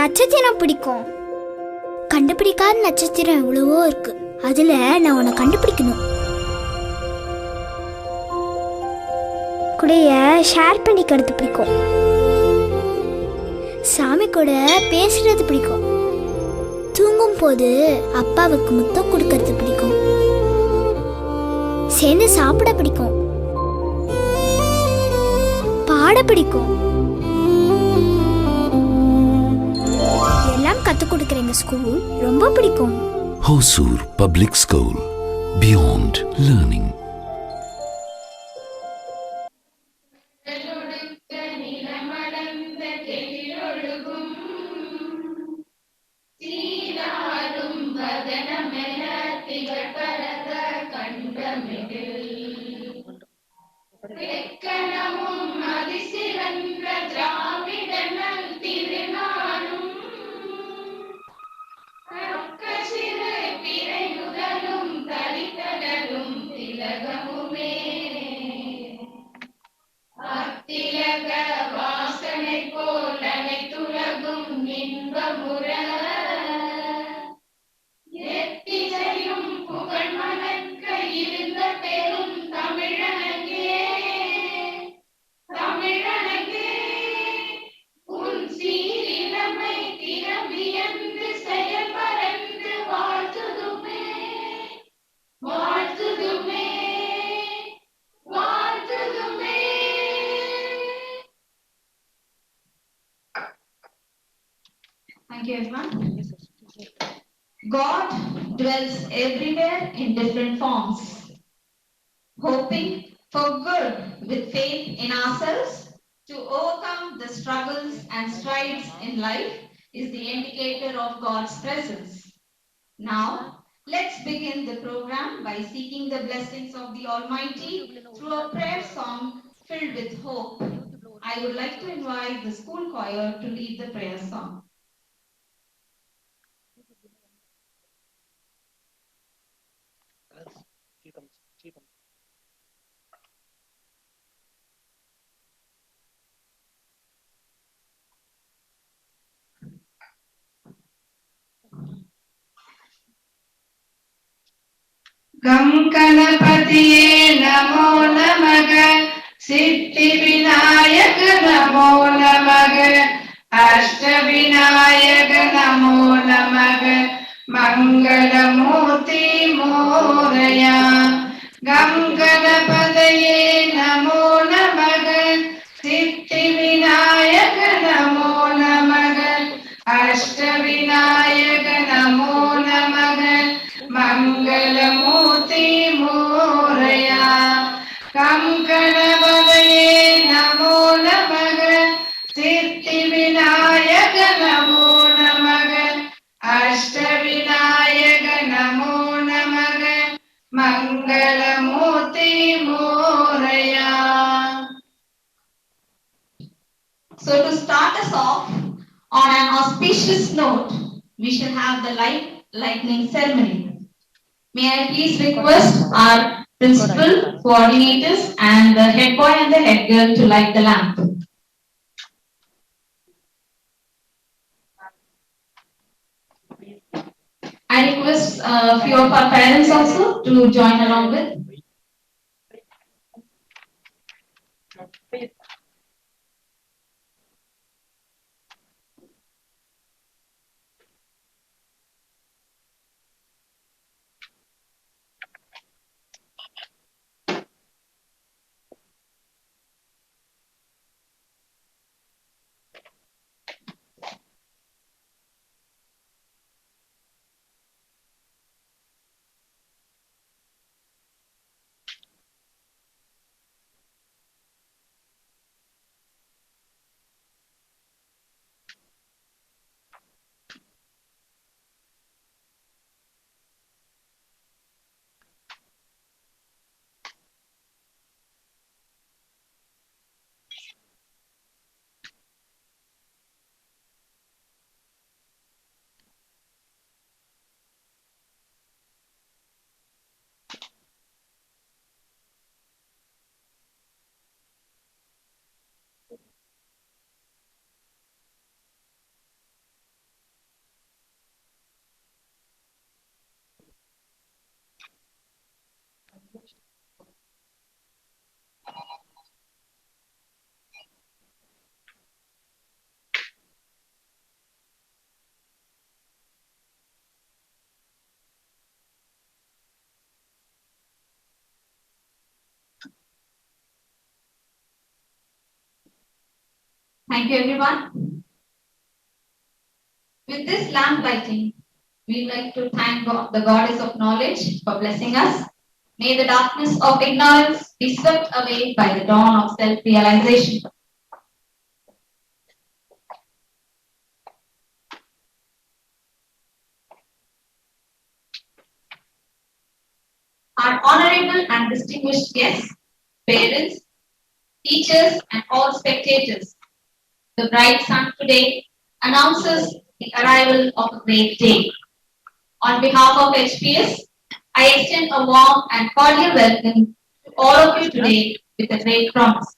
நட்சத்திரம் பிடிக்கும். கண்டுபிடிக்காத நட்சத்திரம் எவ்வளவோ இருக்கு. அதுல நான் உன்னை கண்டுபிடிக்கணும். கூடைய ஷேர் பண்ணிக்கிறது பிடிக்கும். சாமி கூட பேசுறது பிடிக்கும். தூங்கும் போது அப்பாவுக்கு முத்தம் கொடுக்கறது பிடிக்கும். சேர்ந்து சாப்பிட பிடிக்கும். பாட பிடிக்கும். எல்லாம் கத்துக் கொடுக்கிற எங்க ஸ்கூல் ரொம்ப பிடிக்கும். Hosur Public School. Beyond Learning. Thank you, everyone. God dwells everywhere in different forms. Hoping for good with faith in ourselves to overcome the struggles and strides in life is the indicator of God's presence. Now, let's begin the program by seeking the blessings of the Almighty through a prayer song filled with hope. I would like to invite the school choir to lead the prayer song. गम गणपतिये नमो नमः, सिद्धि विनायक नमो नमः, अष्ट विनायक नमो नमः, मंगलमूर्ति मोरया। गम गणपतिये नमो नमः, सिद्धि विनायक नमो नमः, अष्ट विनायक नमो नमः, मंगलमूर्ति मोरया। गम गणपतये नमो नमः, सिद्धि विनायक नमो नमः, अष्ट विनायक नमो नमः, मंगलमूर्ति Morya. So to start us off on an auspicious note, we shall have the lightning ceremony. May I please request our principal, coordinators and the head boy and the head girl to light the lamp. I request a few of our parents also to join along with. Thank you, everyone. With this lamp lighting, we like to thank God, the Goddess of knowledge, for blessing us. May the darkness of ignorance be swept away by the dawn of self-realization. Our honorable and distinguished guests, parents, teachers, and all spectators, the bright sun today announces the arrival of a great day. On behalf of HPS, I extend a warm and cordial welcome to all of you today with a great promise.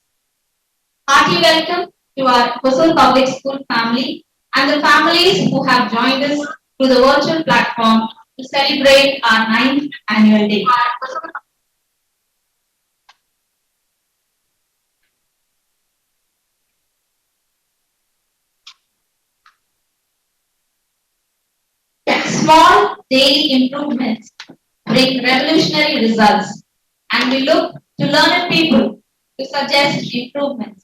Hearty welcome to our Hosur Public School family and the families who have joined us through the virtual platform to celebrate our 9th annual day. Small daily improvements bring revolutionary results, and we look to learned people to suggest improvements.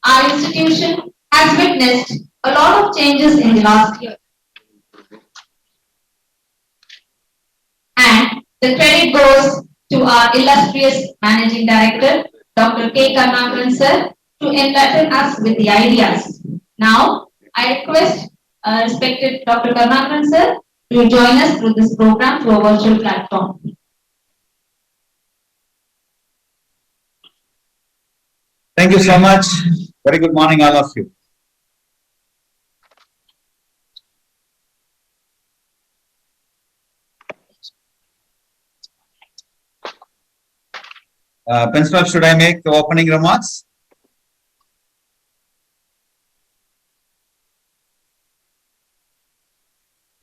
Our institution has witnessed a lot of changes in the last year, and the credit goes to our illustrious Managing Director, Dr. K. Karnagaran sir, to enlighten us with the ideas. Now, I request respected Dr. Karnagaran sir to join us through this program through a virtual platform. Thank you so much. Very good morning, all of you. Principal, should I make the opening remarks?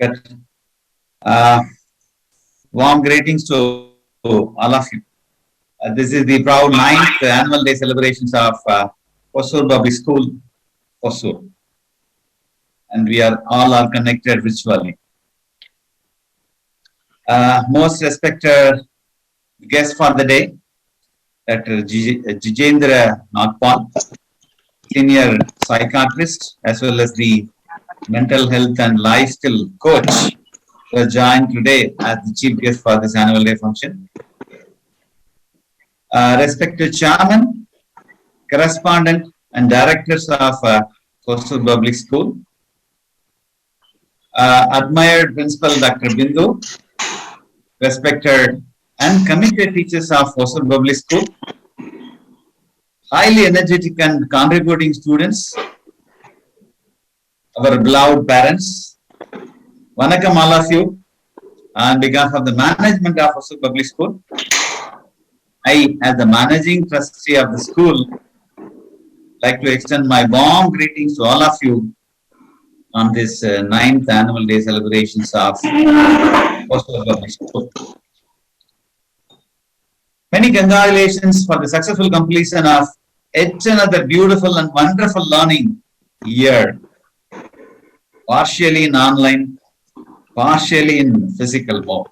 Good. Warm greetings to all of you. This is the proud 9th annual day celebrations of Hosur Public School, Hosur. And we are all connected virtually. Most respected guest for the day, Dr. Jijendra Nagpal, senior psychiatrist, as well as the mental health and lifestyle coach, who has joined today as the chief guest for this annual day function. Respected chairman, correspondent, and directors of Hosur Public School, admired principal Dr. Bindu, respected and committed teachers of Hosur Public School, highly energetic and contributing students, our beloved parents, Vanakkam all of you. On behalf of the management of Hosur Public School, I, as the managing trustee of the school, like to extend my warm greetings to all of you on this 9th annual day celebrations of Hosur Public School. Many congratulations for the successful completion of yet another beautiful and wonderful learning year, partially in online, partially in physical mode.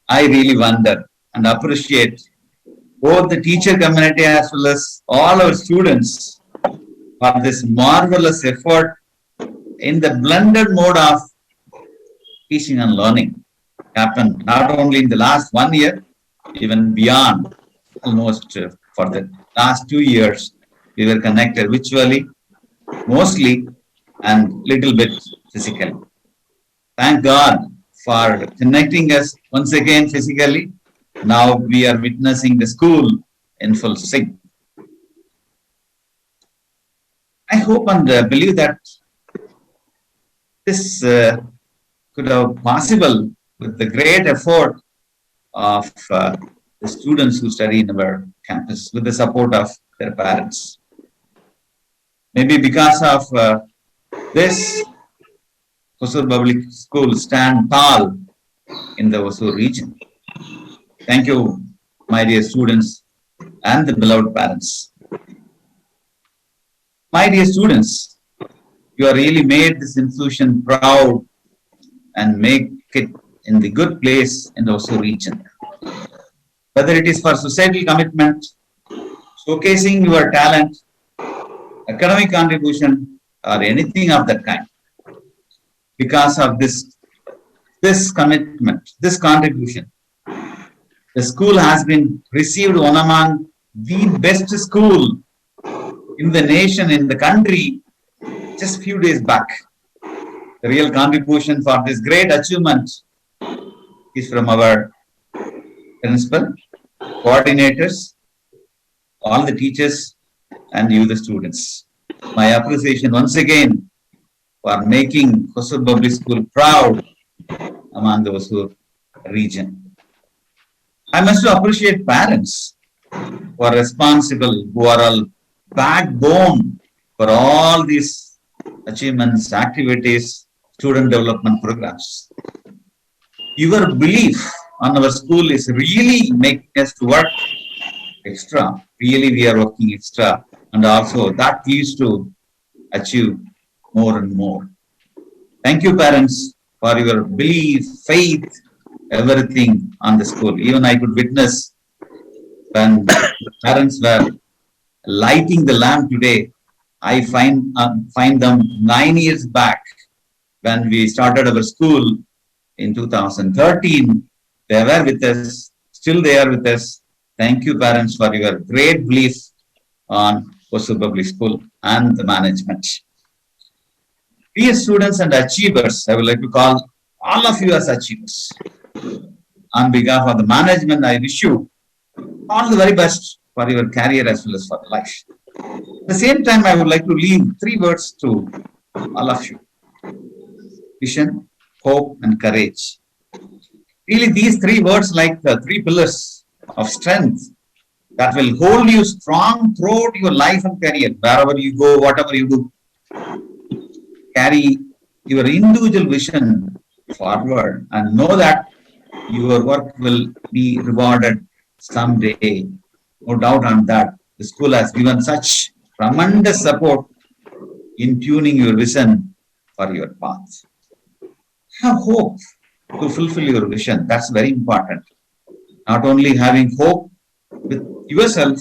I really wonder and appreciate both the teacher community as well as all our students for this marvelous effort in the blended mode of teaching and learning. Happened not only in the last 1 year, even beyond, almost for the last 2 years, we were connected virtually, mostly, and little bit physically. Thank God for connecting us once again physically. Now we are witnessing the school in full swing. I hope and believe that this could have possible with the great effort of the students who study in our campus with the support of their parents. Maybe because of this, Hosur Public School stand tall in the Hosur region. Thank you, my dear students and the beloved parents. My dear students, you have really made this institution proud and make it in the good place in the Hosur region. Whether it is for societal commitment, showcasing your talent, academic contribution or anything of that kind. Because of this commitment, this contribution, the school has been received one among the best school in the nation, in the country, just few days back. The real contribution for this great achievement is from our principal, coordinators, all the teachers, and you, the students. My appreciation once again for making Hosur Public School proud among the Hosur region. I must appreciate parents who are responsible, who are all backbone for all these achievements, activities, student development programs. Your belief on our school is really making us to work extra. Really, we are working extra, and also that leads to achieve more and more. Thank you, parents, for your belief, faith, everything on the school. Even I could witness when the parents were lighting the lamp today. I find them 9 years back when we started our school in 2013. They were with us, still they are with us. Thank you, parents, for your great belief on Hosur Public School and the management. Dear students and achievers, I would like to call all of you as achievers. On behalf of the management, I wish you all the very best for your career as well as for life. At the same time, I would like to leave 3 words to all of you: vision, hope, and courage. Really, these 3 words, like the 3 pillars of strength that will hold you strong throughout your life and career. Wherever you go, whatever you do, carry your individual vision forward and know that your work will be rewarded someday. No doubt on that. The school has given such tremendous support in tuning your vision for your path. Have hope to fulfill your vision. That's very important. Not only having hope with yourself,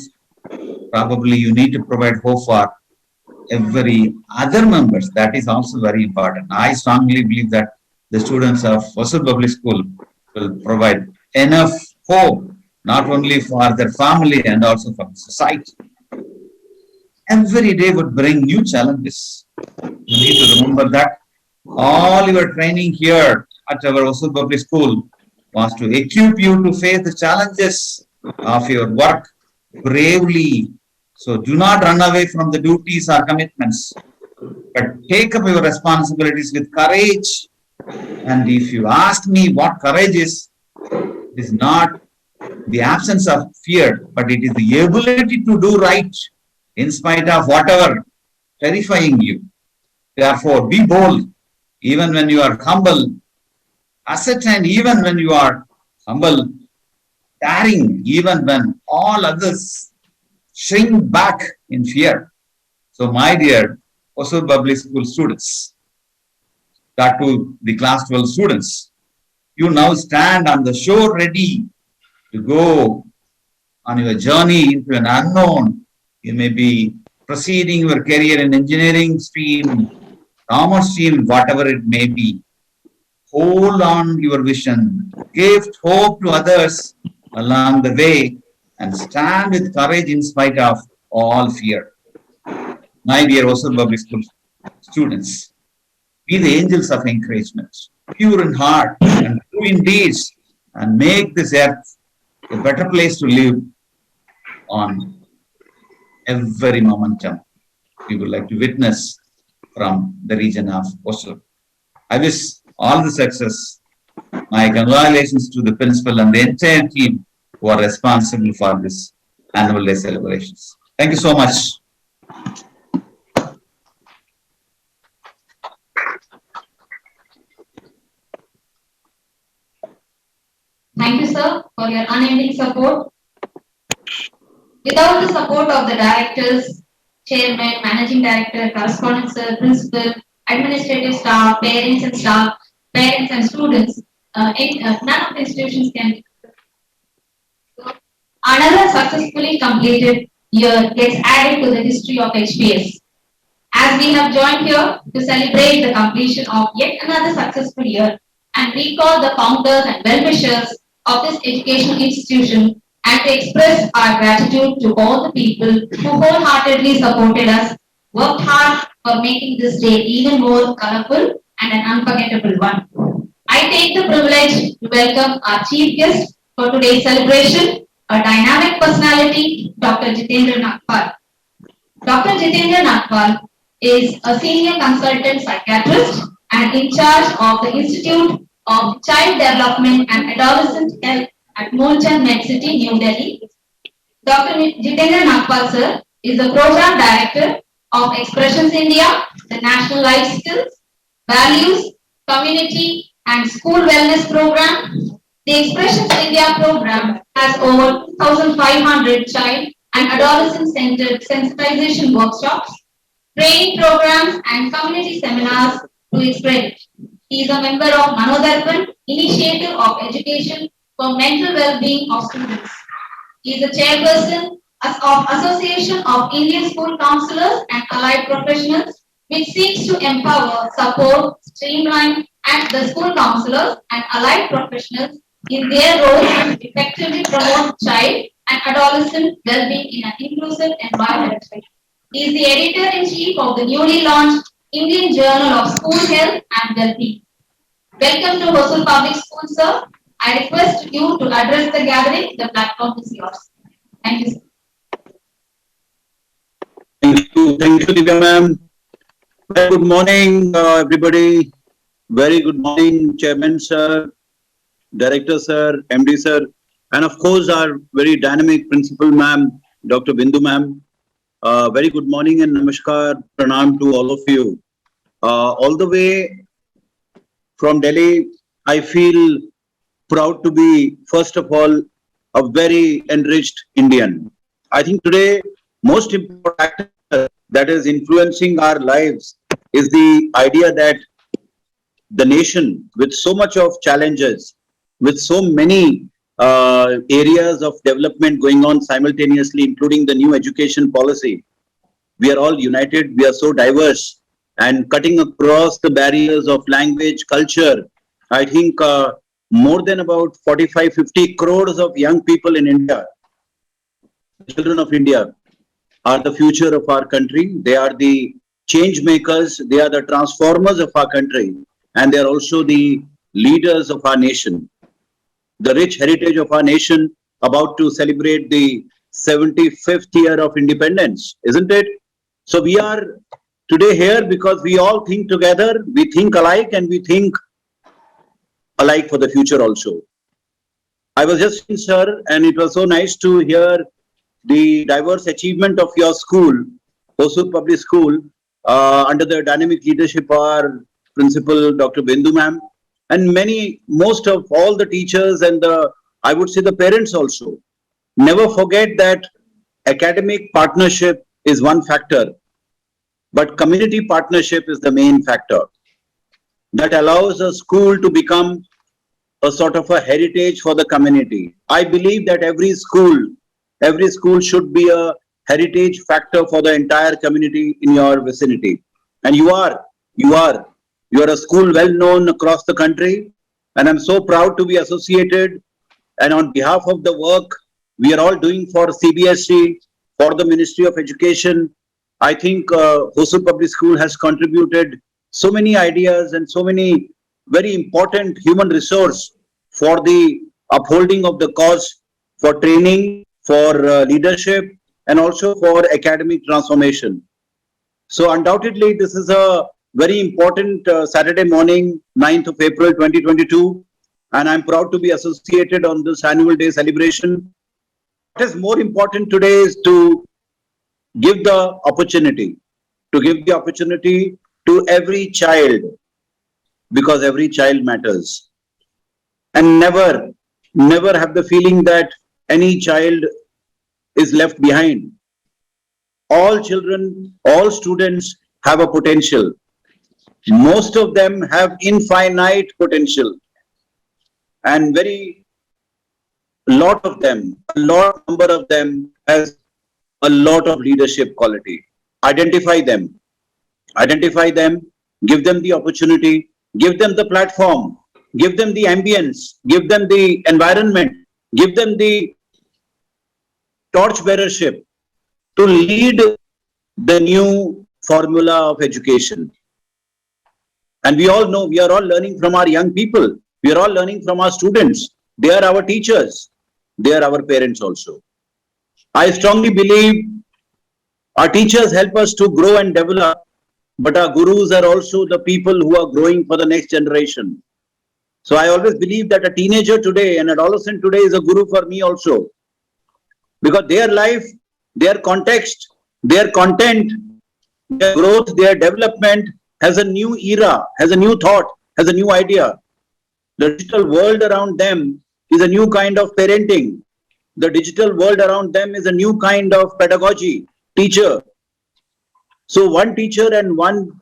probably you need to provide hope for every other members. That is also very important. I strongly believe that the students of Hosur Public School will provide enough hope, not only for their family and also for the society. Every day would bring new challenges. You need to remember that all your training here at our Hosur Public School was to equip you to face the challenges of your work bravely. So do not run away from the duties or commitments, but take up your responsibilities with courage. And if you ask me what courage is, it is not the absence of fear, but it is the ability to do right in spite of whatever terrifying you. Therefore, be bold even when you are humble, ascertain even when you are humble, daring even when all others shrink back in fear. So, my dear Hosur Public School students, that to the class 12 students, you now stand on the shore ready to go on your journey into an unknown. You may be proceeding your career in engineering stream, commerce stream, whatever it may be. Hold on your vision, give hope to others along the way, and stand with courage in spite of all fear. My dear Hosur Public School students, be the angels of encouragement, pure in heart and true in deeds, and make this earth a better place to live on every momentum we would like to witness from the region of Hosur. I wish all the success. My congratulations to the principal and the entire team who are responsible for this annual day celebrations. Thank you so much. Thank you, sir, for your unending support. Without the support of the directors, chairman, managing director, correspondence, sir, principal, administrative staff, parents and students, none of the institutions can. Another successfully completed year gets added to the history of HPS. as we have joined here to celebrate the completion of yet another successful year and recall the founders and well-wishers of this educational institution and to express our gratitude to all the people who wholeheartedly supported us, worked hard for making this day even more colorful and an unforgettable one. I take the privilege to welcome our chief guest for today's celebration, a dynamic personality, Dr. Jitendra Nagpal. Dr. Jitendra Nagpal is a senior consultant psychiatrist and in charge of the Institute of Child Development and Adolescent Health at Molchan Medcity, New Delhi. Dr. Jitendra Nagpal sir is the program director of Expressions India, the National Life Skills, Values, Community and School Wellness Program. The Expressions India program has over 2,500 child and adolescent centered sensitization workshops, training programs, and community seminars to its credit. He is a member of Manodarpan Initiative of Education for Mental Well-being of Students. He is the chairperson of Association of Indian School Counselors and Allied Professionals, which seeks to empower, support, streamline, and the school counselors and allied professionals in their roles to effectively promote child and adolescent well-being in an inclusive environment. He is the editor-in-chief of the newly launched Indian Journal of School Health and Well-being. Welcome to Hosur Public School, sir. I request you to address the gathering. The platform is yours. Thank you, sir. Thank you, Divya ma'am. Very good morning, everybody. Very good morning, Chairman sir, Director sir, MD sir, and of course our very dynamic Principal ma'am, Dr. Bindu ma'am. Very good morning and namaskar, pranam to all of you. All the way from Delhi, I feel proud to be, first of all, a very enriched Indian. I think today, most important factor that is influencing our lives is the idea that the nation, with so much of challenges, with so many areas of development going on simultaneously, including the new education policy, we are all united, we are so diverse, and cutting across the barriers of language, culture. I think more than about 45, 50 crores of young people in India, children of India, are the future of our country. They are the change makers, they are the transformers of our country, and they are also the leaders of our nation. The rich heritage of our nation about to celebrate the 75th year of independence, isn't it? So we are today here because we all think together, we think alike, and we think alike for the future also. I was just in, sir, and it was so nice to hear the diverse achievement of your school, Hosur Public School, under the dynamic leadership of our principal, Dr. Bindu ma'am, and most of all the teachers and I would say the parents also. Never forget that academic partnership is one factor, but community partnership is the main factor that allows a school to become a sort of a heritage for the community. I believe that every school should be a heritage factor for the entire community in your vicinity. And you are a school well known across the country. And I'm so proud to be associated. And on behalf of the work we are all doing for CBSE, for the Ministry of Education, I think Hosur Public School has contributed so many ideas and so many very important human resource for the upholding of the cause, for training, for leadership, and also for academic transformation. So undoubtedly, this is a very important Saturday morning, 9th of April 2022, and I'm proud to be associated on this annual day celebration. What is more important today is to give the opportunity, to every child, because every child matters. And never have the feeling that any child is left behind. All children, all students have a potential. Most of them have infinite potential. And a lot number of them has a lot of leadership quality. Identify them, Identify them, give them the opportunity, give them the platform, give them the ambience, give them the environment, give them the torchbearership to lead the new formula of education. And we all know we are all learning from our young people. We are all learning from our students. They are our teachers. They are our parents also. I strongly believe our teachers help us to grow and develop, but our gurus are also the people who are growing for the next generation. So I always believe that a teenager today, an adolescent today is a guru for me also. Because their life, their context, their content, their growth, their development has a new era, has a new thought, has a new idea. The digital world around them is a new kind of parenting. The digital world around them is a new kind of pedagogy, teacher. So one teacher and one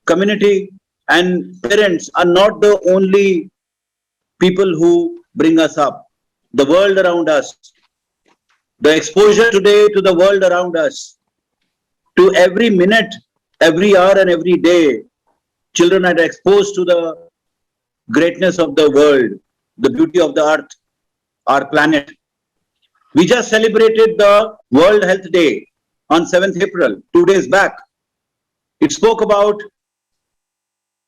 community and parents are not the only people who bring us up. The world around us, the exposure today to the world around us, to every minute, every hour and every day, children are exposed to the greatness of the world, the beauty of the earth, our planet. We just celebrated the World Health Day on 7th April, 2 days back. It spoke about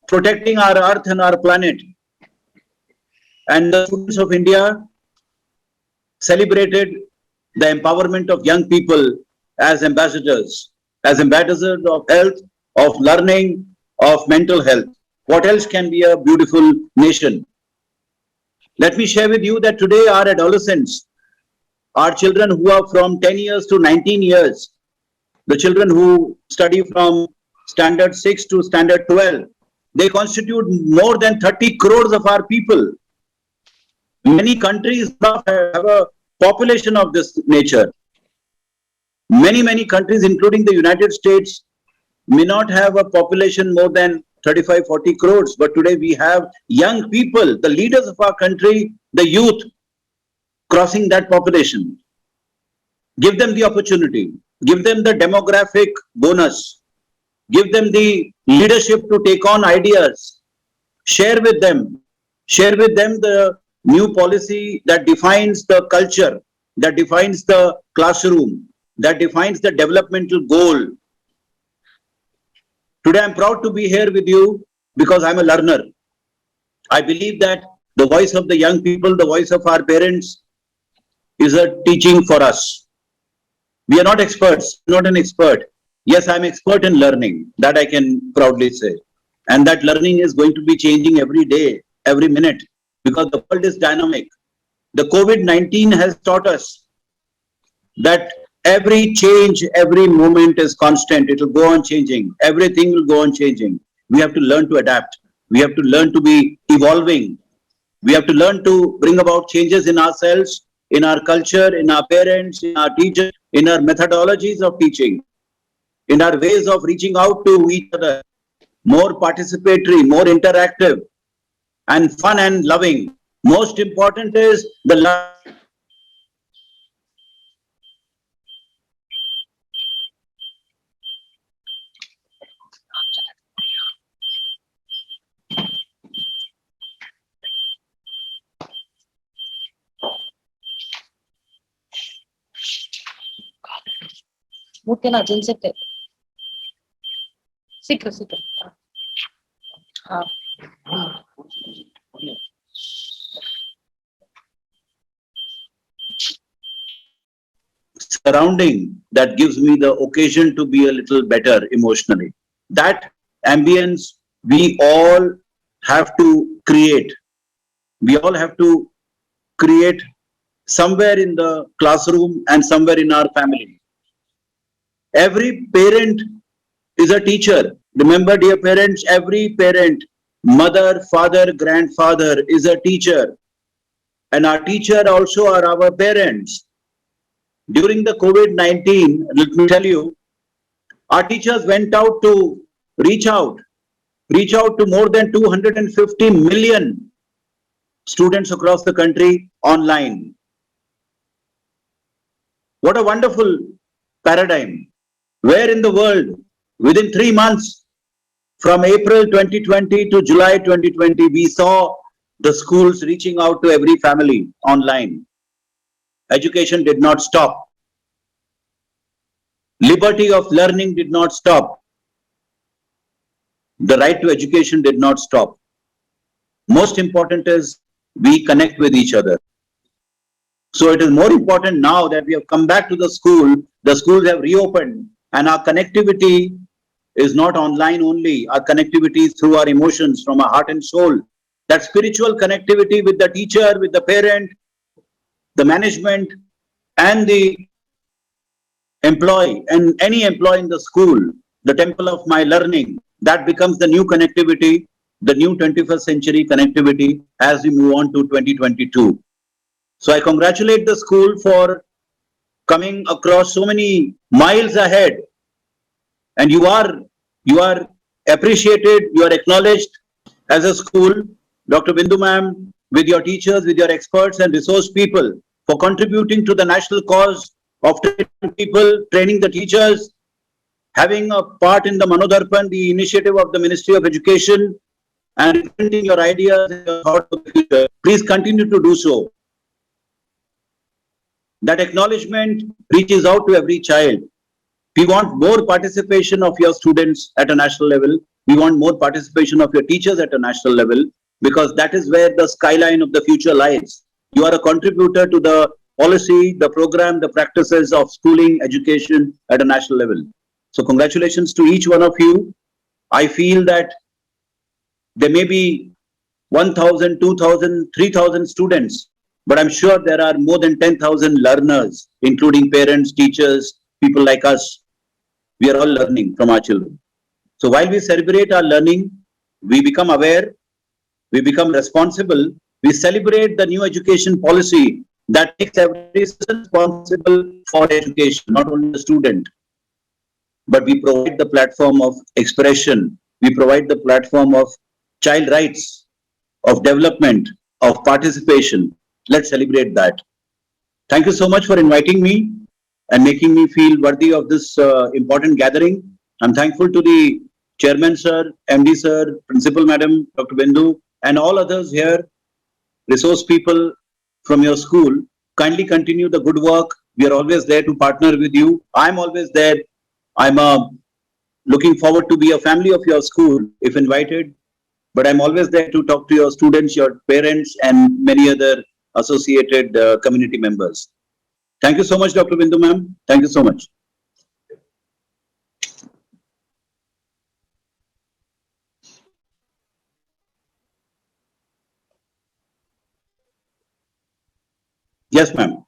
protecting our earth and our planet. And the students of India celebrated the empowerment of young people as ambassadors of health, of learning, of mental health. What else can be a beautiful nation? Let me share with you that today our adolescents, our children who are from 10 years to 19 years, the children who study from standard 6 to standard 12, they constitute more than 30 crores of our people. Many countries have a population of this nature. Many countries, including the United States, may not have a population more than 35-40 crores. But today we have young people, the leaders of our country, the youth, crossing that population. Give them the opportunity. Give them the demographic bonus. Give them the leadership to take on ideas. Share with them the new policy that defines the culture, that defines the classroom, that defines the developmental goal. Today I'm proud to be here with you because I'm a learner. I believe that the voice of the young people, the voice of our parents is a teaching for us. We are not experts, not an expert. Yes, I'm expert in learning, that I can proudly say. And that learning is going to be changing every day, every minute, because the world is dynamic. The COVID-19 has taught us that every change, every moment is constant. It will go on changing. Everything will go on changing. We have to learn to adapt. We have to learn to be evolving. We have to learn to bring about changes in ourselves, in our culture, in our parents, in our teachers, in our methodologies of teaching, in our ways of reaching out to each other, more participatory, more interactive, and fun and loving. Most important is the love. ಮುಟ್ಟಿನ ಜಿನ್ಸೆಟ್ಟೆ ಸಿಕ್ಕ್ರು ಹಾ surrounding that gives me the occasion to be a little better emotionally. That ambience we all have to create. We all have to create somewhere in the classroom and somewhere in our family. Every parent is a teacher. Remember, dear parents, every parent, mother, father, grandfather is a teacher. And our teacher also are our parents. During the COVID-19, let me tell you, our teachers went out to reach out to more than 250 million students across the country online. What a wonderful paradigm. Where in the world Within 3 months, from April 2020 to July 2020, we saw the schools reaching out to every family online. Education did not stop. Liberty of learning did not stop. The right to education did not stop. Most important is we connect with each other. So it is more important now that we have come back to the schools have reopened, and our connectivity is not online only. Our connectivity is through our emotions, from our heart and soul. That spiritual connectivity with the teacher, with the parent, the management, and the employee, and any employee in the school, the temple of my learning, that becomes the new connectivity, the new 21st century connectivity as we move on to 2022. So I congratulate the school for coming across so many miles ahead, and you are appreciated, you are acknowledged as a school, Dr. Bindu ma'am, with your teachers, with your experts and resource people, for contributing to the national cause of training people, training the teachers, having a part in the Manodarpan, the initiative of the Ministry of Education, and presenting your ideas and your thoughts for the future. Please continue to do so. That acknowledgement reaches out to every child. We want more participation of your students at a national level. We want more participation of your teachers at a national level, because that is where the skyline of the future lies. You are a contributor to the policy, the program, the practices of schooling, education at a national level. So congratulations to each one of you. I feel that there may be 1,000, 2,000, 3,000 students, but I'm sure there are more than 10,000 learners, including parents, teachers, people like us. We are all learning from our children. So while we celebrate our learning, we become aware, we become responsible, we celebrate the new education policy that makes every citizen responsible for education, not only the student, but we provide the platform of expression, we provide the platform of child rights, of development, of participation. Let's celebrate that. Thank you so much for inviting me and making me feel worthy of this important gathering. I'm thankful to the Chairman Sir, MD Sir, Principal Madam, Dr. Bindu, and all others here, resource people from your school. Kindly continue the good work. We are always there to partner with you. I'm always there. I'm looking forward to be a family of your school if invited, but I'm always there to talk to your students, your parents, and many other associated community members. Thank you so much, Dr. Bindu ma'am. Thank you so much. Yes, ma'am.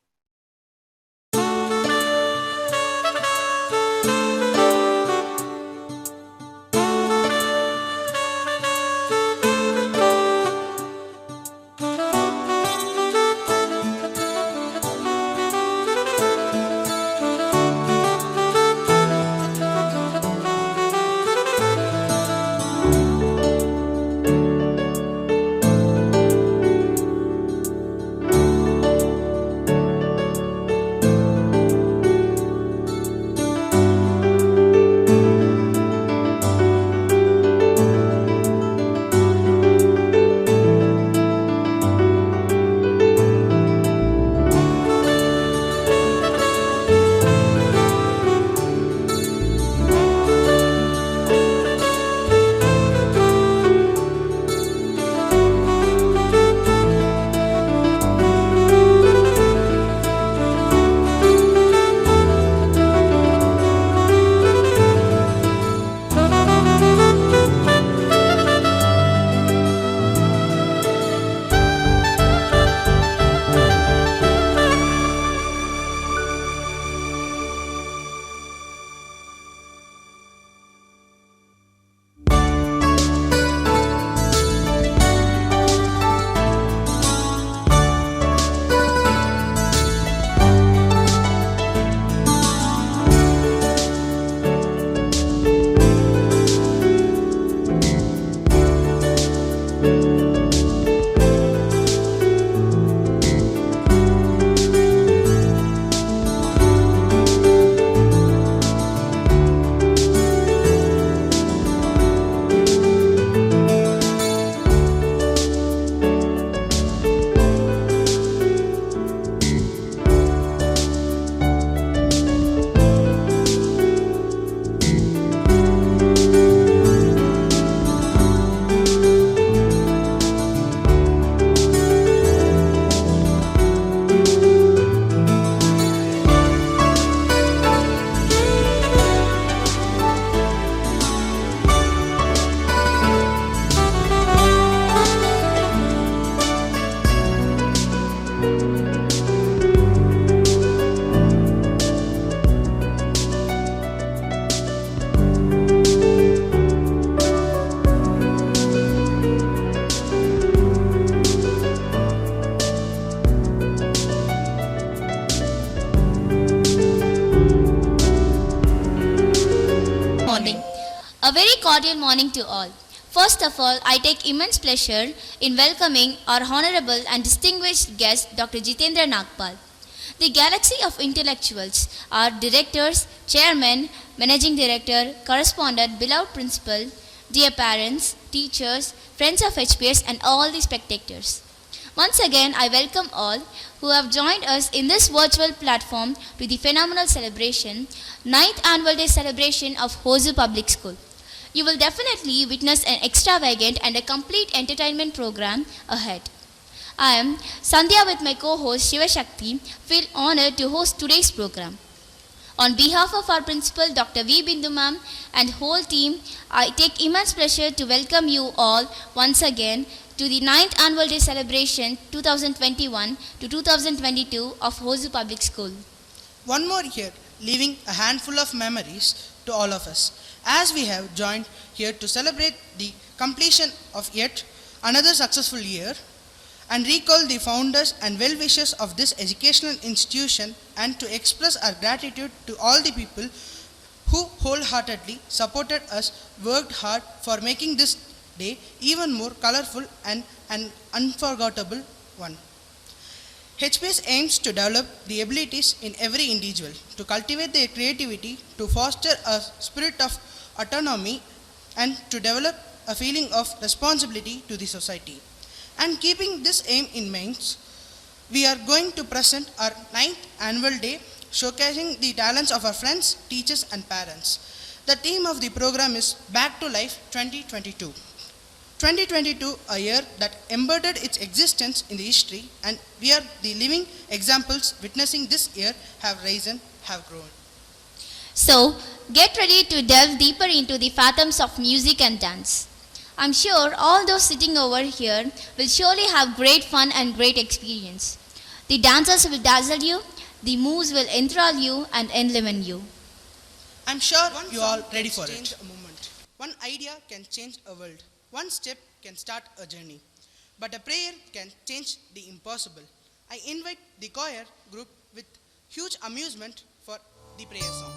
Morning. A very cordial morning to all. First of all, I take immense pleasure in welcoming our honorable and distinguished guest, Dr. Jitendra Nagpal. The galaxy of intellectuals, our directors, chairman, managing director, correspondent, beloved principal, dear parents, teachers, friends of HPS, and all the spectators. Once again, I welcome all who have joined us in this virtual platform to the phenomenal celebration, 9th Annual Day celebration of Hosur Public School. You will definitely witness an extravagant and a complete entertainment program ahead. I am Sandhya with my co-host Shiva Shakti, feel honored to host today's program. On behalf of our principal, Dr. V. Bindu ma'am, and whole team, I take immense pleasure to welcome you all once again to the 9th Annual Day celebration 2021 to 2022 of Hosur Public School. One more year, leaving a handful of memories to all of us, as we have joined here to celebrate the completion of yet another successful year and recall the founders and well-wishers of this educational institution and to express our gratitude to all the people who wholeheartedly supported us, worked hard for making this day even more colorful and an unforgettable one. HPS aims to develop the abilities in every individual, to cultivate their creativity, to foster a spirit of autonomy, and to develop a feeling of responsibility to the society. And keeping this aim in mind, we are going to present our 9th annual day, showcasing the talents of our friends, teachers, and parents. The theme of the program is Back to Life 2022. 2022, a year that embedded its existence in the history, and we are the living examples witnessing this year have risen, have grown. So, get ready to delve deeper into the fathoms of music and dance. I'm sure all those sitting over here will surely have great fun and great experience. The dancers will dazzle you, the moves will enthrall you and enliven you. I'm sure you all ready for it. A moment. One idea can change a world. One step can start a journey. But a prayer can change the impossible. I invite the choir group with huge amusement for the prayer song.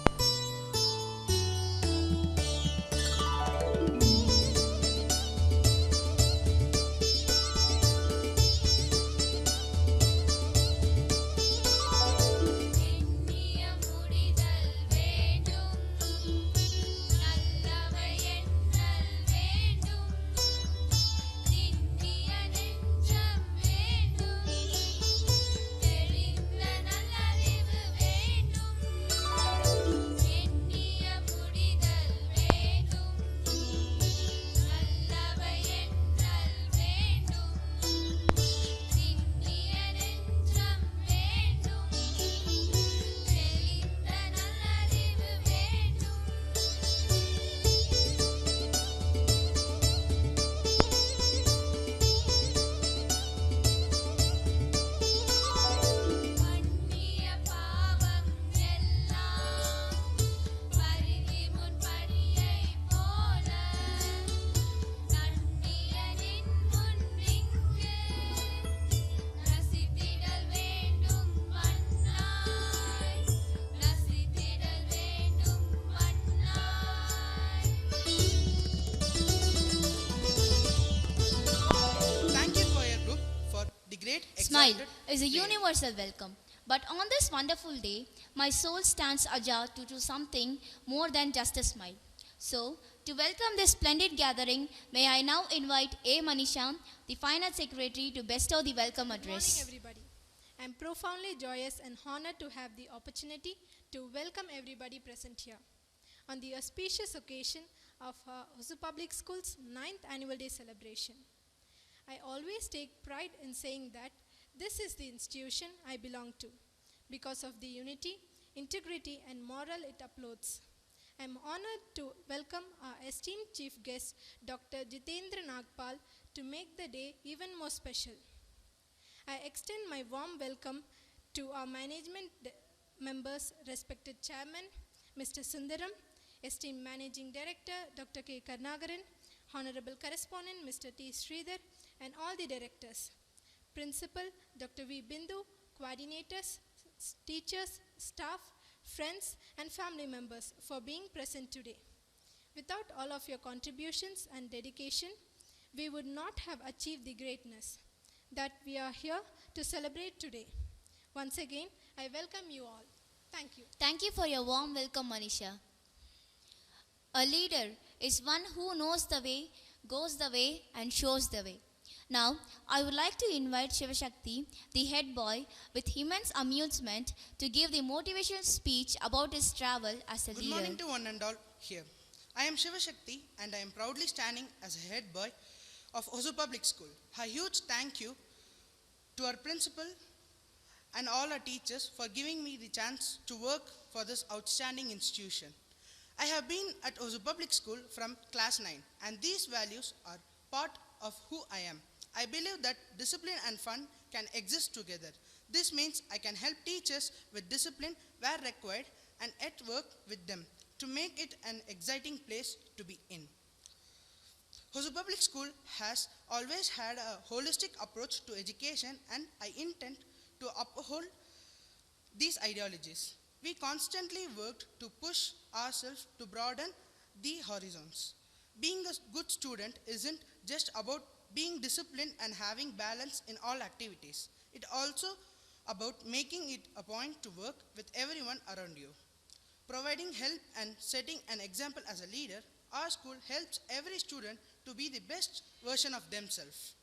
Smile is a universal welcome. But on this wonderful day, my soul stands ajar to do something more than just a smile. So, to welcome this splendid gathering, may I now invite A. Manisha, the Finance Secretary, to bestow the welcome address. Good morning, everybody. I'm profoundly joyous and honored to have the opportunity to welcome everybody present here on the auspicious occasion of Hosur Public School's 9th Annual Day celebration. I always take pride in saying that this is the institution I belong to because of the unity, integrity, and moral it uploads. I am honored to welcome our esteemed chief guest, Dr. Jitendra Nagpal, to make the day even more special. I extend my warm welcome to our management members, respected Chairman, Mr. Sundaram, esteemed Managing Director, Dr. K. Karnagaran, Honorable Correspondent, Mr. T. Sridhar, and all the directors, Principal, Dr. V. Bindu, coordinators, teachers, staff, friends, and family members for being present today. Without all of your contributions and dedication, we would not have achieved the greatness that we are here to celebrate today. Once again, I welcome you all. Thank you. Thank you for your warm welcome, Manisha. A leader is one who knows the way, goes the way, and shows the way. Now, I would like to invite Shivashakti, the head boy, with immense amusement to give the motivational speech about his travel as a leader. Good morning to one and all here. I am Shivashakti and I am proudly standing as a head boy of Hosur Public School. A huge thank you to our principal and all our teachers for giving me the chance to work for this outstanding institution. I have been at Hosur Public School from class 9 and these values are part of who I am. I believe that discipline and fun can exist together. This means I can help teachers with discipline where required and yet work with them to make it an exciting place to be in. Hosur Public School has always had a holistic approach to education and I intend to uphold these ideologies. We constantly worked to push ourselves to broaden the horizons. Being a good student isn't just about being disciplined and having balance in all activities. It's also about making it a point to work with everyone around you. Providing help and setting an example as a leader, our school helps every student to be the best version of themselves.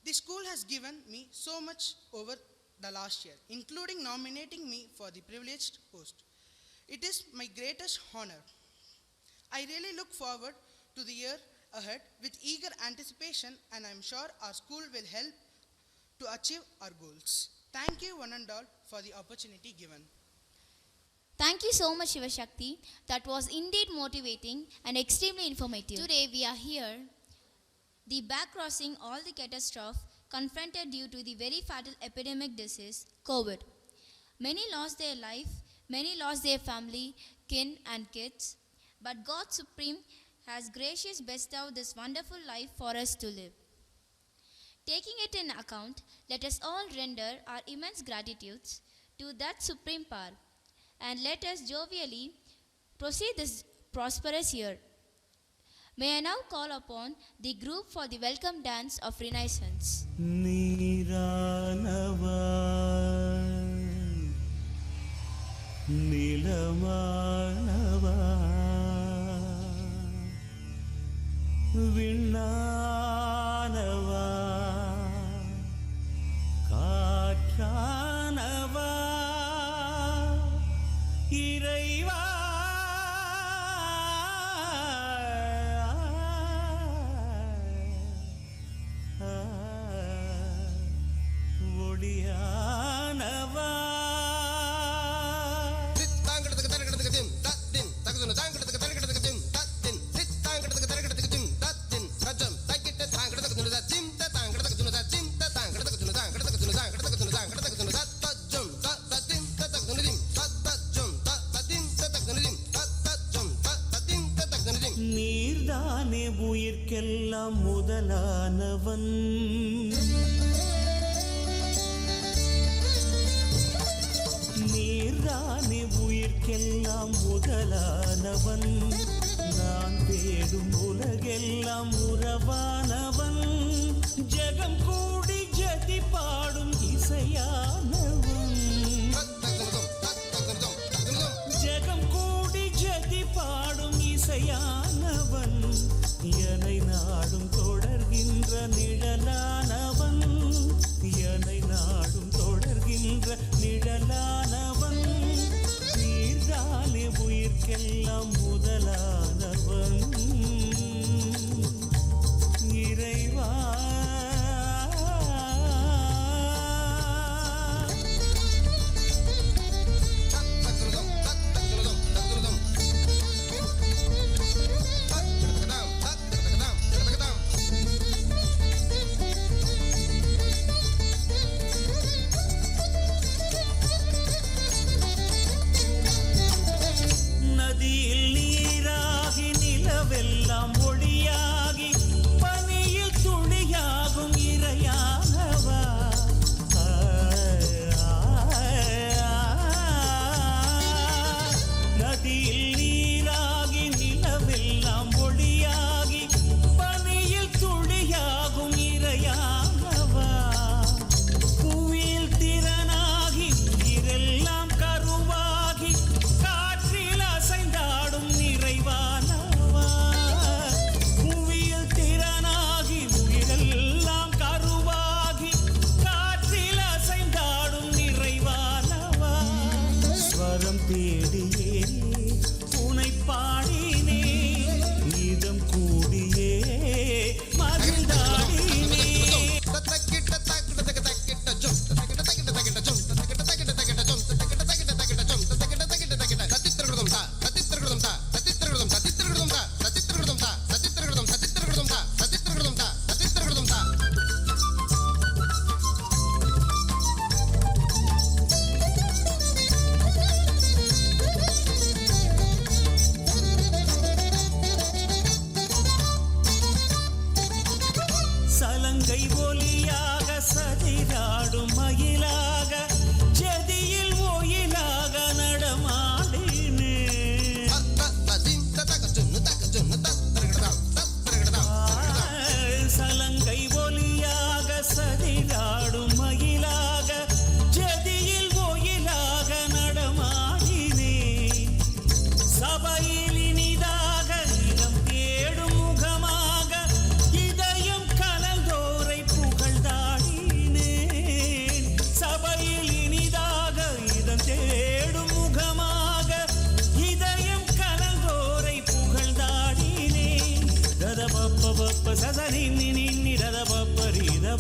The school has given me so much over the last year, including nominating me for the privileged post. It is my greatest honor. I really look forward to the year ahead with eager anticipation and I am sure our school will help to achieve our goals. Thank you one and all for the opportunity given. Thank you so much, Shivashakti. That was indeed motivating and extremely informative. Today we are here, the back crossing all the catastrophe confronted due to the very fatal epidemic disease, COVID. Many lost their life, many lost their family, kin and kids, but God Supreme has graciously bestowed this wonderful life for us to live. Taking it in account, let us all render our immense gratitudes to that supreme power and let us jovially proceed this prosperous year. May I now call upon the group for the welcome dance of Renaissance. நீர்தானே உயிர்க்கெல்லாம் முதலானவன் நீர்தானே உயிர்க்கெல்லாம் முதலானவன் நான் தேடும் உலகெல்லாம் உறவானவன் ஜெகம் கூடி ஜதி பாடும் இசையானவன் ஜெகம் கூடி ஜதி பாடும் இசையானவன் என்னை நாடும் தொடர்கின்ற நிழலானவன் என்னை நாடும் தொடர்கின்ற நிழலானவன் நீர்தானே உயிர்க்கெல்லாம் முதலானவன் இறைவா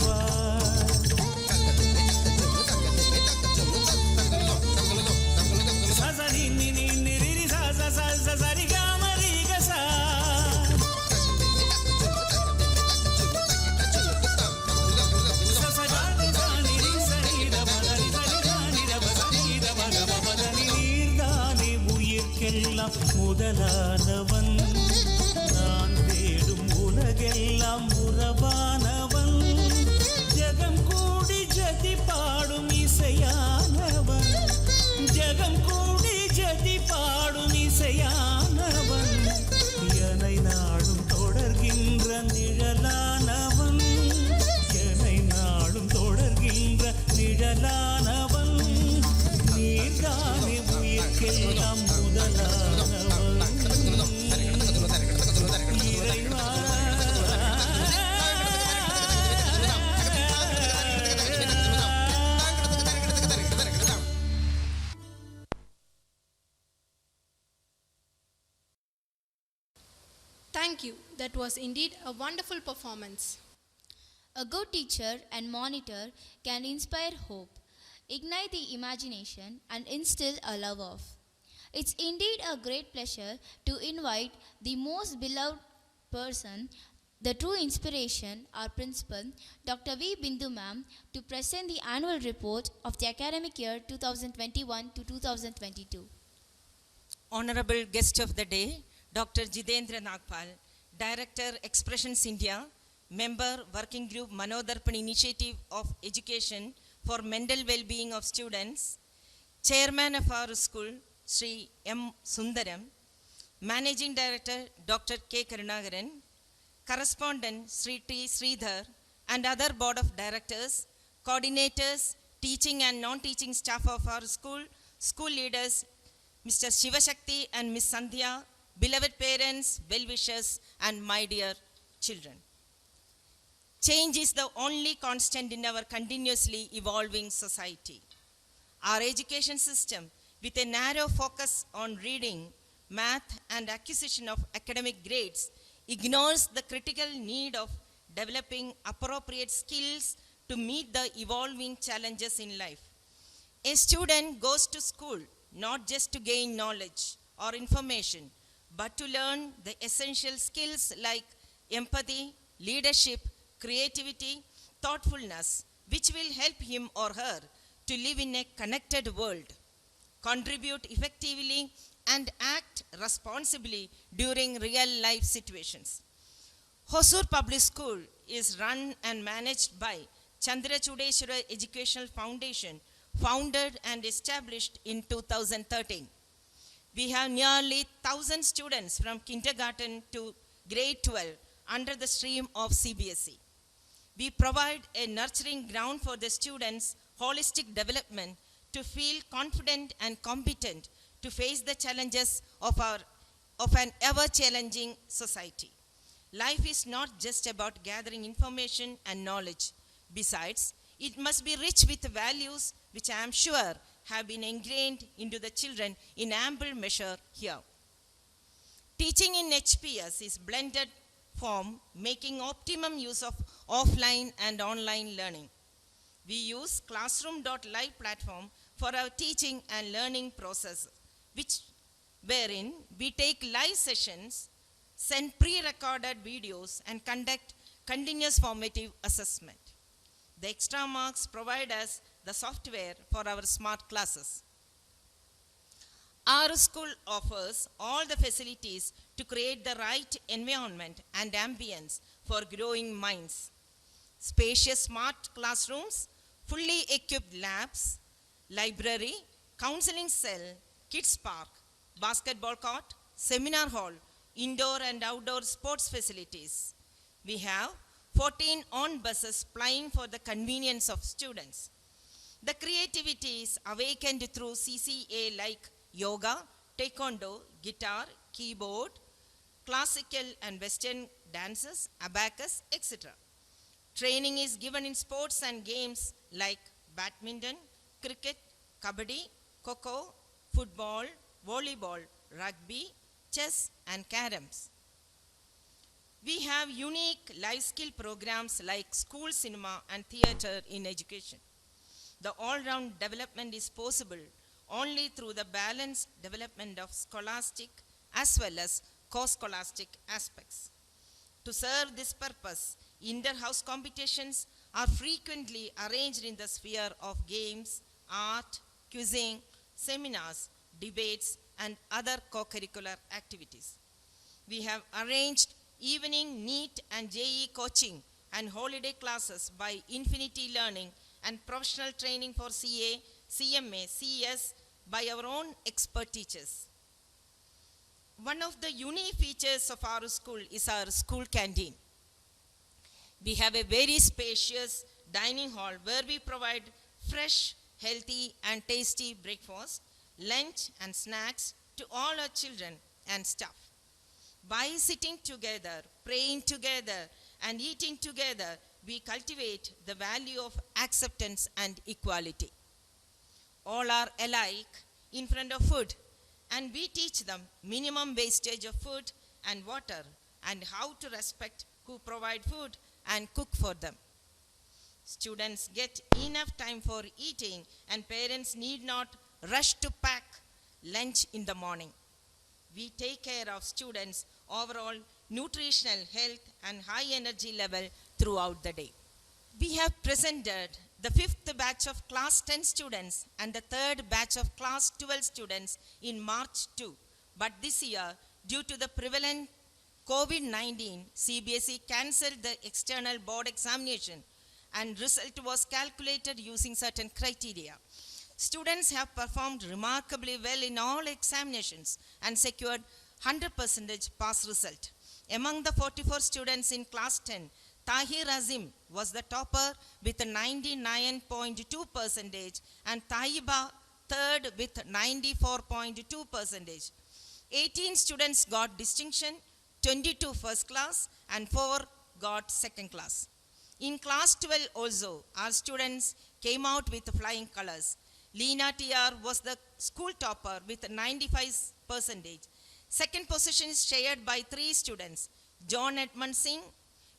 அல்லவா சசரி நினி நிரி சரி காமரி கசா நீர்தானே உயிர்க்கெல்லாம் முதலானவன் நான் தேடும் உலகெல்லாம் உறவானவன் ஜெகம் கூடி ஜதி பாடும் இசையானவன் ஜெகம் கூடி ஜதி பாடும் இசையானவன் என்னை நாடும் தொடர்கின்ற நிழலானவன் என்னை நாடும் தொடர்கின்ற நிழலானவன் நீர்தானே உயிர்க்கெல்லாம் முதலானவன் இறைவா Thank you. That was indeed a wonderful performance. A good teacher and monitor can inspire hope, ignite the imagination, and instill a love of. It's indeed a great pleasure to invite the most beloved person, the true inspiration, our principal, Dr. V. Bindu ma'am, to present the annual report of the academic year 2021 to 2022. Honorable guest of the day, Dr. Jitendra Nagpal, Director Expressions India, Member Working Group Manodarpan Initiative of Education for Mental Well-being of Students, Chairman of our school, Sri M. Sundaram, Managing Director Dr. K. Karunagaran, Correspondent Sri T. Sridhar, and other Board of Directors, Coordinators, Teaching and Non-Teaching Staff of our school, School Leaders, Mr. Shivashakti and Miss Sandhya, beloved parents, well-wishers, and my dear children. Change is the only constant in our continuously evolving society. Our education system, with a narrow focus on reading, math, and acquisition of academic grades, ignores the critical need of developing appropriate skills to meet the evolving challenges in life. A student goes to school not just to gain knowledge or information, but to learn the essential skills like empathy, leadership, creativity, thoughtfulness, which will help him or her to live in a connected world, contribute effectively, and act responsibly during real life situations. Hosur Public School is run and managed by Chandra Chudeshwara Educational Foundation, founded and established in 2013. We have nearly 1,000 students from kindergarten to grade 12 under the stream of CBSE. We provide a nurturing ground for the students' holistic development to feel confident and competent to face the challenges of an ever-challenging society. Life is not just about gathering information and knowledge. Besides, it must be rich with values which I am sure have been ingrained into the children in ample measure here. Teaching in HPS is blended form, making optimum use of offline and online learning. We use classroom.live platform for our teaching and learning process, wherein we take live sessions, send pre-recorded videos, and conduct continuous formative assessment. The extra marks provide us the software for our smart classes. Our school offers all the facilities to create the right environment and ambience for growing minds. Spacious smart classrooms, fully equipped labs, library, counseling cell, kids park, basketball court, seminar hall, indoor and outdoor sports facilities. We have 14 on buses plying for the convenience of students. The creativity is awakened through CCA like yoga, taekwondo, guitar, keyboard, classical and western dances, abacus, etc. Training is given in sports and games like badminton, cricket, kabaddi, kho-kho, football, volleyball, rugby, chess, and caroms. We have unique life skill programs like school cinema and theater in education. The all-round development is possible only through the balanced development of scholastic as well as co-scholastic aspects. To serve this purpose, inter-house competitions are frequently arranged in the sphere of games, art, quizzing, seminars, debates, and other co-curricular activities. We have arranged evening NEET and JE coaching and holiday classes by Infinity Learning and professional training for CA, CMA, CS by our own expert teachers. One of the unique features of our school is our school canteen. We have a very spacious dining hall where we provide fresh, healthy, and tasty breakfast, lunch, and snacks to all our children and staff. By sitting together, praying together, and eating together, we cultivate the value of acceptance and equality. All are alike in front of food, and we teach them minimum wastage of food and water and how to respect who provide food and cook for them. Students get enough time for eating, and parents need not rush to pack lunch in the morning. We take care of students' overall nutritional health and high energy level throughout the day. We have presented the fifth batch of class 10 students and the third batch of class 12 students in March 2. But this year, due to the prevalent COVID-19, CBSE cancelled the external board examination and result was calculated using certain criteria. Students have performed remarkably well in all examinations and secured 100% pass result. Among the 44 students in class 10, Tahir Azim was the topper with 99.2% and Taiba third with 94.2%. 18 students got distinction, 22 first class and 4 got second class. In class 12 also, our students came out with flying colors. Leena TR was the school topper with 95%. Second position is shared by 3 students, John Edmund Singh,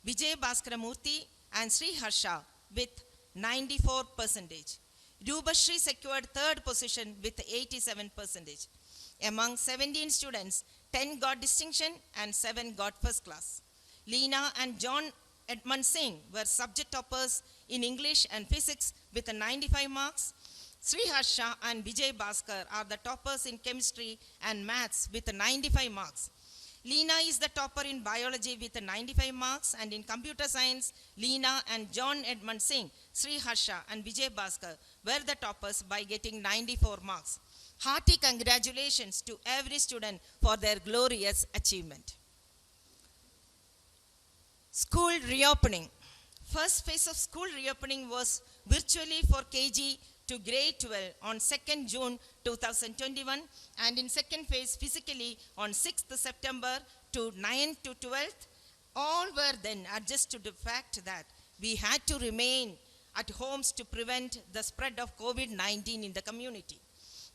Vijay Bhaskaramurthy and Sri Harsha with 94%. Rubashri secured third position with 87%. Among 17 students, 10 got distinction and 7 got first class. Leena and John Edmund Singh were subject toppers in English and physics with 95 marks. Sri Harsha and Vijay Bhaskar are the toppers in chemistry and maths with 95 marks. Leena is the topper in biology with 95 marks, and in computer science, Leena and John Edmund Singh, Sri Harsha and Vijay Bhaskar were the toppers by getting 94 marks. Hearty congratulations to every student for their glorious achievement. School reopening. First phase of school reopening was virtually for KG to grade 12 on 2nd June 2021, and in second phase physically on 6th September to 9th to 12th. All were then adjusted to the fact that we had to remain at homes to prevent the spread of COVID-19 in the community.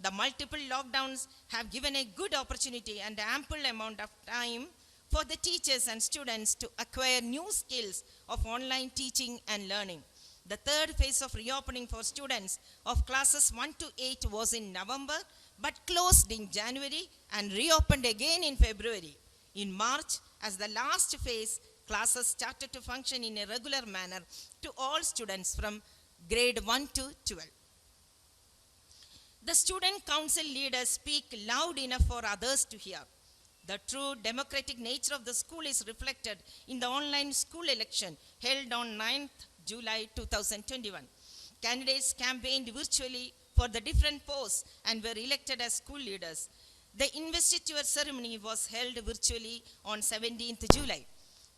The multiple lockdowns have given a good opportunity and ample amount of time for the teachers and students to acquire new skills of online teaching and learning. The third phase of reopening for students of classes 1 to 8 was in November, but closed in January and reopened again in February. In March, as the last phase, classes started to function in a regular manner to all students from grade 1 to 12. The student council leaders speak loud enough for others to hear. The true democratic nature of the school is reflected in the online school election held on 9th July 2021. Candidates campaigned virtually for the different posts and were elected as school leaders. The investiture ceremony was held virtually on 17th July.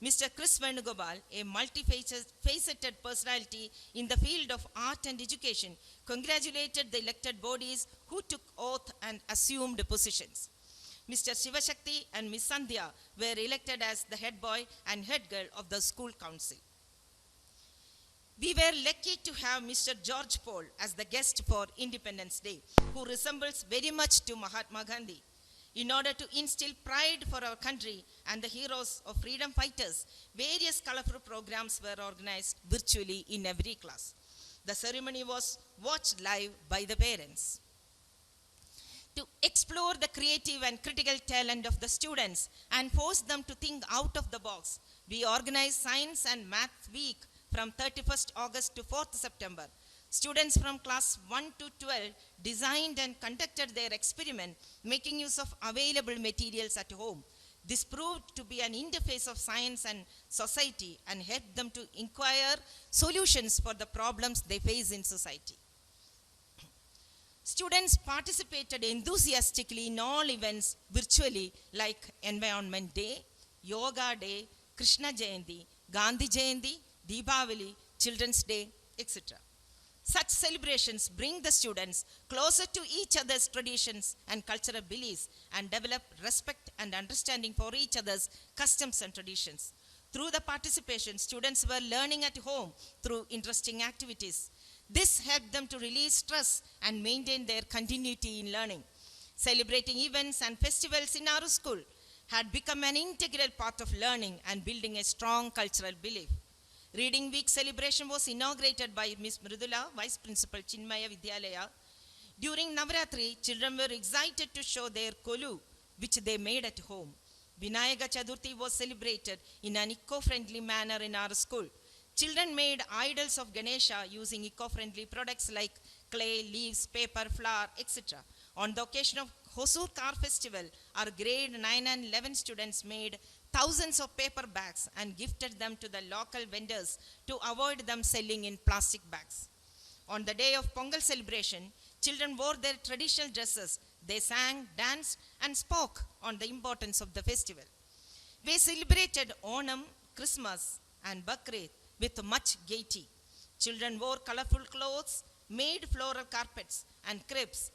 Mr. Chris Venugopal, a multifaceted personality in the field of art and education, congratulated the elected bodies who took oath and assumed positions. Mr. Shivashakti and Miss Sandhya were elected as the head boy and head girl of the school council. We were lucky to have Mr. George Paul as the guest for Independence Day, who resembles very much to Mahatma Gandhi. In order to instill pride for our country and the heroes of freedom fighters, various colorful programs were organized virtually in every class. The ceremony was watched live by the parents. To explore the creative and critical talent of the students and force them to think out of the box, we organized Science and Math Week from 31st August to 4th September. Students from class 1 to 12 designed and conducted their experiment, making use of available materials at home. This proved to be an interface of science and society and helped them to inquire solutions for the problems they face in society. Students participated enthusiastically in all events virtually like Environment Day, Yoga Day, Krishna Jayanti, Gandhi Jayanti, Deepavali, Children's Day, etc. Such celebrations bring the students closer to each other's traditions and cultural beliefs and develop respect and understanding for each other's customs and traditions. Through the participation, students were learning at home through interesting activities. This helped them to release stress and maintain their continuity in learning. Celebrating events and festivals in our school had become an integral part of learning and building a strong cultural belief. Reading Week celebration was inaugurated by Ms. Mridula, Vice Principal, Chinmaya Vidyalaya. During Navaratri, children were excited to show their kolu, which they made at home. Vinayaka Chaturthi was celebrated in an eco-friendly manner in our school. Children made idols of Ganesha using eco-friendly products like clay, leaves, paper, flour, etc. On the occasion of Hosur Car Festival, our grade 9 and 11 students made thousands of paper bags and gifted them to the local vendors to avoid them selling in plastic bags. On the day of Pongal celebration, children wore their traditional dresses. They sang, danced, and spoke on the importance of the festival. We celebrated Onam, Christmas, and Bakrid with much gaiety. Children wore colorful clothes, made floral carpets and cribs,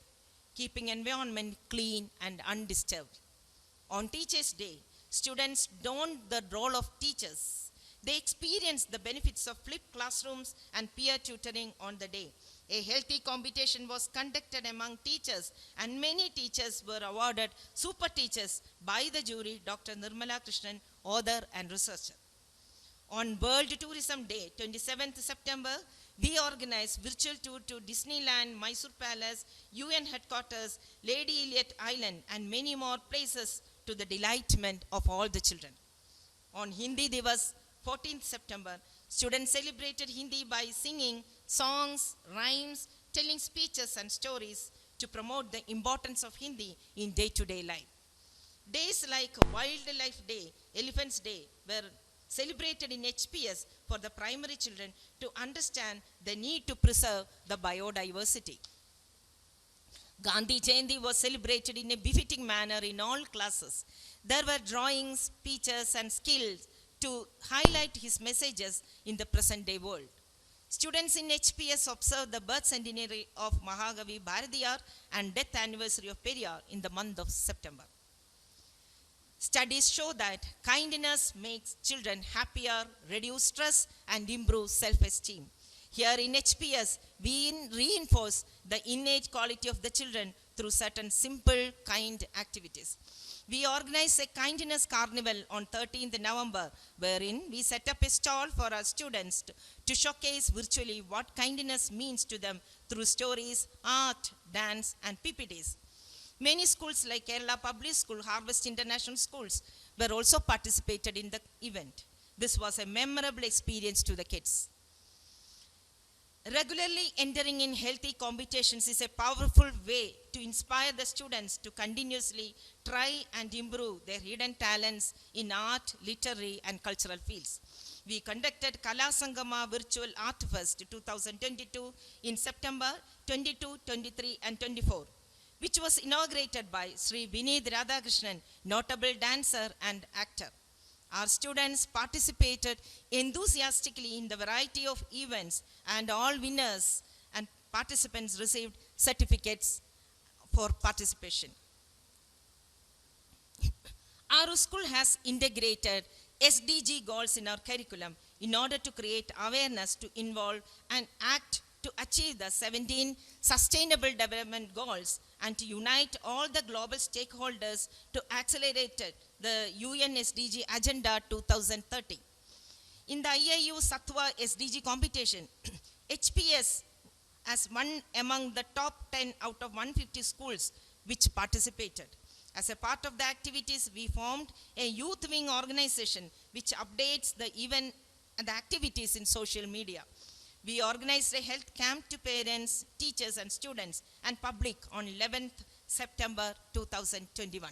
keeping environment clean and undisturbed. On Teachers' Day, students donned the role of teachers. They experienced the benefits of flipped classrooms and peer tutoring on the day. A healthy competition was conducted among teachers, and many teachers were awarded super teachers by the jury, Dr. Nirmala Krishnan, author and researcher. On World Tourism Day, 27th September, we organized virtual tour to Disneyland, Mysore Palace, UN headquarters, Lady Elliot Island, and many more places to the delightment of all the children. On Hindi Divas, 14th September, students celebrated Hindi by singing songs, rhymes, telling speeches and stories to promote the importance of Hindi in day-to-day life. Days like Wildlife Day, Elephants Day were celebrated in HPS for the primary children to understand the need to preserve the biodiversity. Gandhi Jayanti was celebrated in a befitting manner in all classes. There were drawings, speeches, and skills to highlight his messages in the present day world. Students in HPS observed the birth centenary of Mahakavi Bharatiyar and death anniversary of Periyar in the month of September. Studies show that kindness makes children happier, reduce stress, and improve self-esteem. Here in HPS, we reinforce the innate quality of the children through certain simple, kind activities. We organize a kindness carnival on 13th November, wherein we set up a stall for our students to showcase virtually what kindness means to them through stories, art, dance, and PPTs. Many schools like Kerala Public School, Harvest International Schools were also participated in the event. This was a memorable experience to the kids. Regularly entering in healthy competitions is a powerful way to inspire the students to continuously try and improve their hidden talents in art, literary, and cultural fields. We conducted Kala Sangama Virtual Art Fest 2022 in September 22, 23, and 24, which was inaugurated by Sri Vineet Radhakrishnan, notable dancer and actor. Our students participated enthusiastically in the variety of events, and all winners and participants received certificates for participation. Our school has integrated SDG goals in our curriculum in order to create awareness to involve and act to achieve the 17 Sustainable Development Goals and to unite all the global stakeholders to accelerate the UN SDG Agenda 2030. In the IIU Sattva SDG competition, HPS as one among the top 10 out of 150 schools which participated. As a part of the activities, we formed a youth wing organization which updates the event and the activities in social media. We organized a health camp to parents, teachers and students and public on 11th September 2021.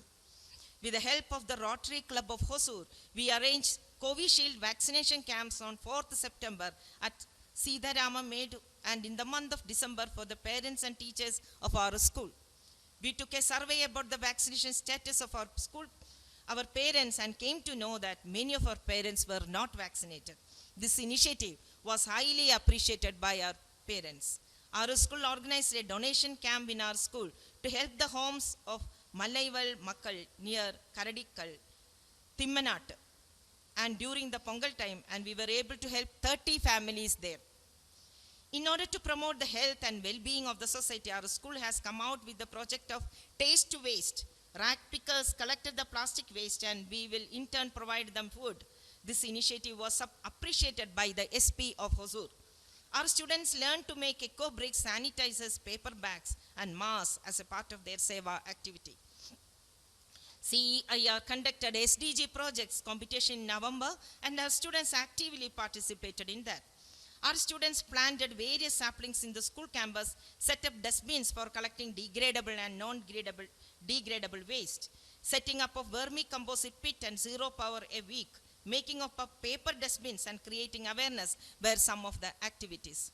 With the help of the Rotary Club of Hosur, we arranged Covishield vaccination camps on 4th September at Siddharama Medu and in the month of December for the parents and teachers of our school. We took a survey about the vaccination status of our school, our parents, and came to know that many of our parents were not vaccinated. This initiative was highly appreciated by our parents. Our school organized a donation camp in our school to help the homes of Malaival Makkal near Karadikkal, Timmanat, and during the Pongal time, and we were able to help 30 families there. In order to promote the health and well-being of the society, our school has come out with the project of Taste to Waste. Rag pickers collected the plastic waste and we will in turn provide them food. This initiative was appreciated by the SP of Hosur. Our students learned to make eco bricks, sanitizers, paper bags and masks as a part of their Seva activity. CEIR conducted SDG projects competition in November and our students actively participated in that. Our students planted various saplings in the school campus, set up dustbins for collecting degradable and non-degradable waste, setting up a vermicomposite pit and zero power a week, making up of paper dustbins and creating awareness were some of the activities.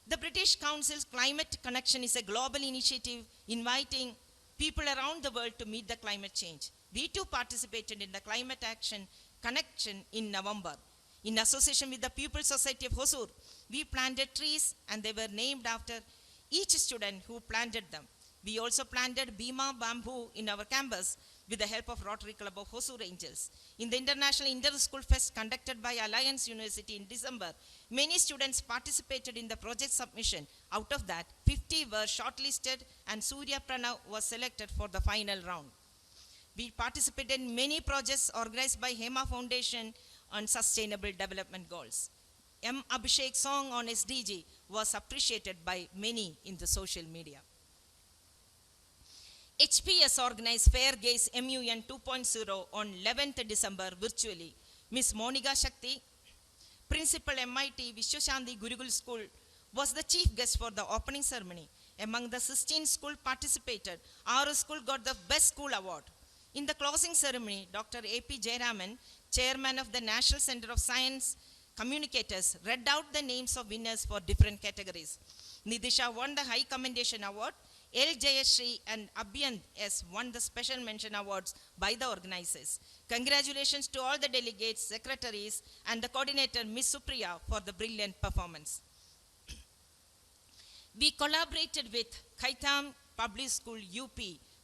The British Council's Climate Connection is a global initiative inviting people around the world to meet the climate change. We too participated in the Climate Action Connection in November. In association with the Pupil Society of Hosur, we planted trees and they were named after each student who planted them. We also planted Bhima bamboo in our campus with the help of Rotary Club of Hosur Angels. In the International Inter-School Fest conducted by Alliance University in December, many students participated in the project submission. Out of that, 50 were shortlisted and Surya Pranav was selected for the final round. We participated in many projects organized by Hema Foundation on Sustainable Development Goals. M. Abhishek's song on SDG was appreciated by many in the social media. HPS organized Fair Gaze MUN 2.0 on 11th December virtually. Ms. Monika Shakti, Principal MIT Vishwashanti Gurukul School, was the chief guest for the opening ceremony. Among the 16 schools participated, our school got the Best School Award. In the closing ceremony, Dr. A.P. Jayaraman, Chairman of the National Center of Science Communicators, read out the names of winners for different categories. Nidisha won the High Commendation Award. L. Jayashri and Abhyant S. won the Special Mention Awards by the organizers. Congratulations to all the delegates, secretaries, and the coordinator, Ms. Supriya, for the brilliant performance. We collaborated with Khaitam Public School UP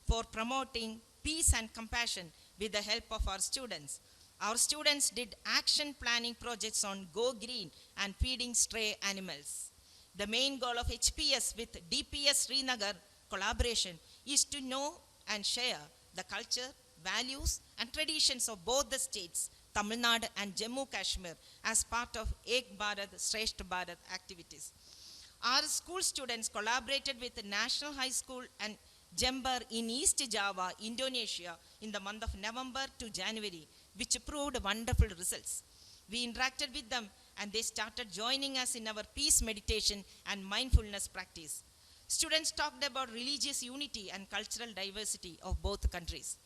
for promoting peace and compassion with the help of our students. Our students did action planning projects on Go Green and feeding stray animals. The main goal of HPS with DPS Srinagar collaboration is to know and share the culture, values and traditions of both the states, Tamil Nadu and Jammu Kashmir, as part of Ek Bharat, Shreshth Bharat activities. Our school students collaborated with the National High School and Jember in East Java, Indonesia in the month of November to January, which proved wonderful results. We interacted with them and they started joining us in our peace meditation and mindfulness practice. Students talked about religious unity and cultural diversity of both countries.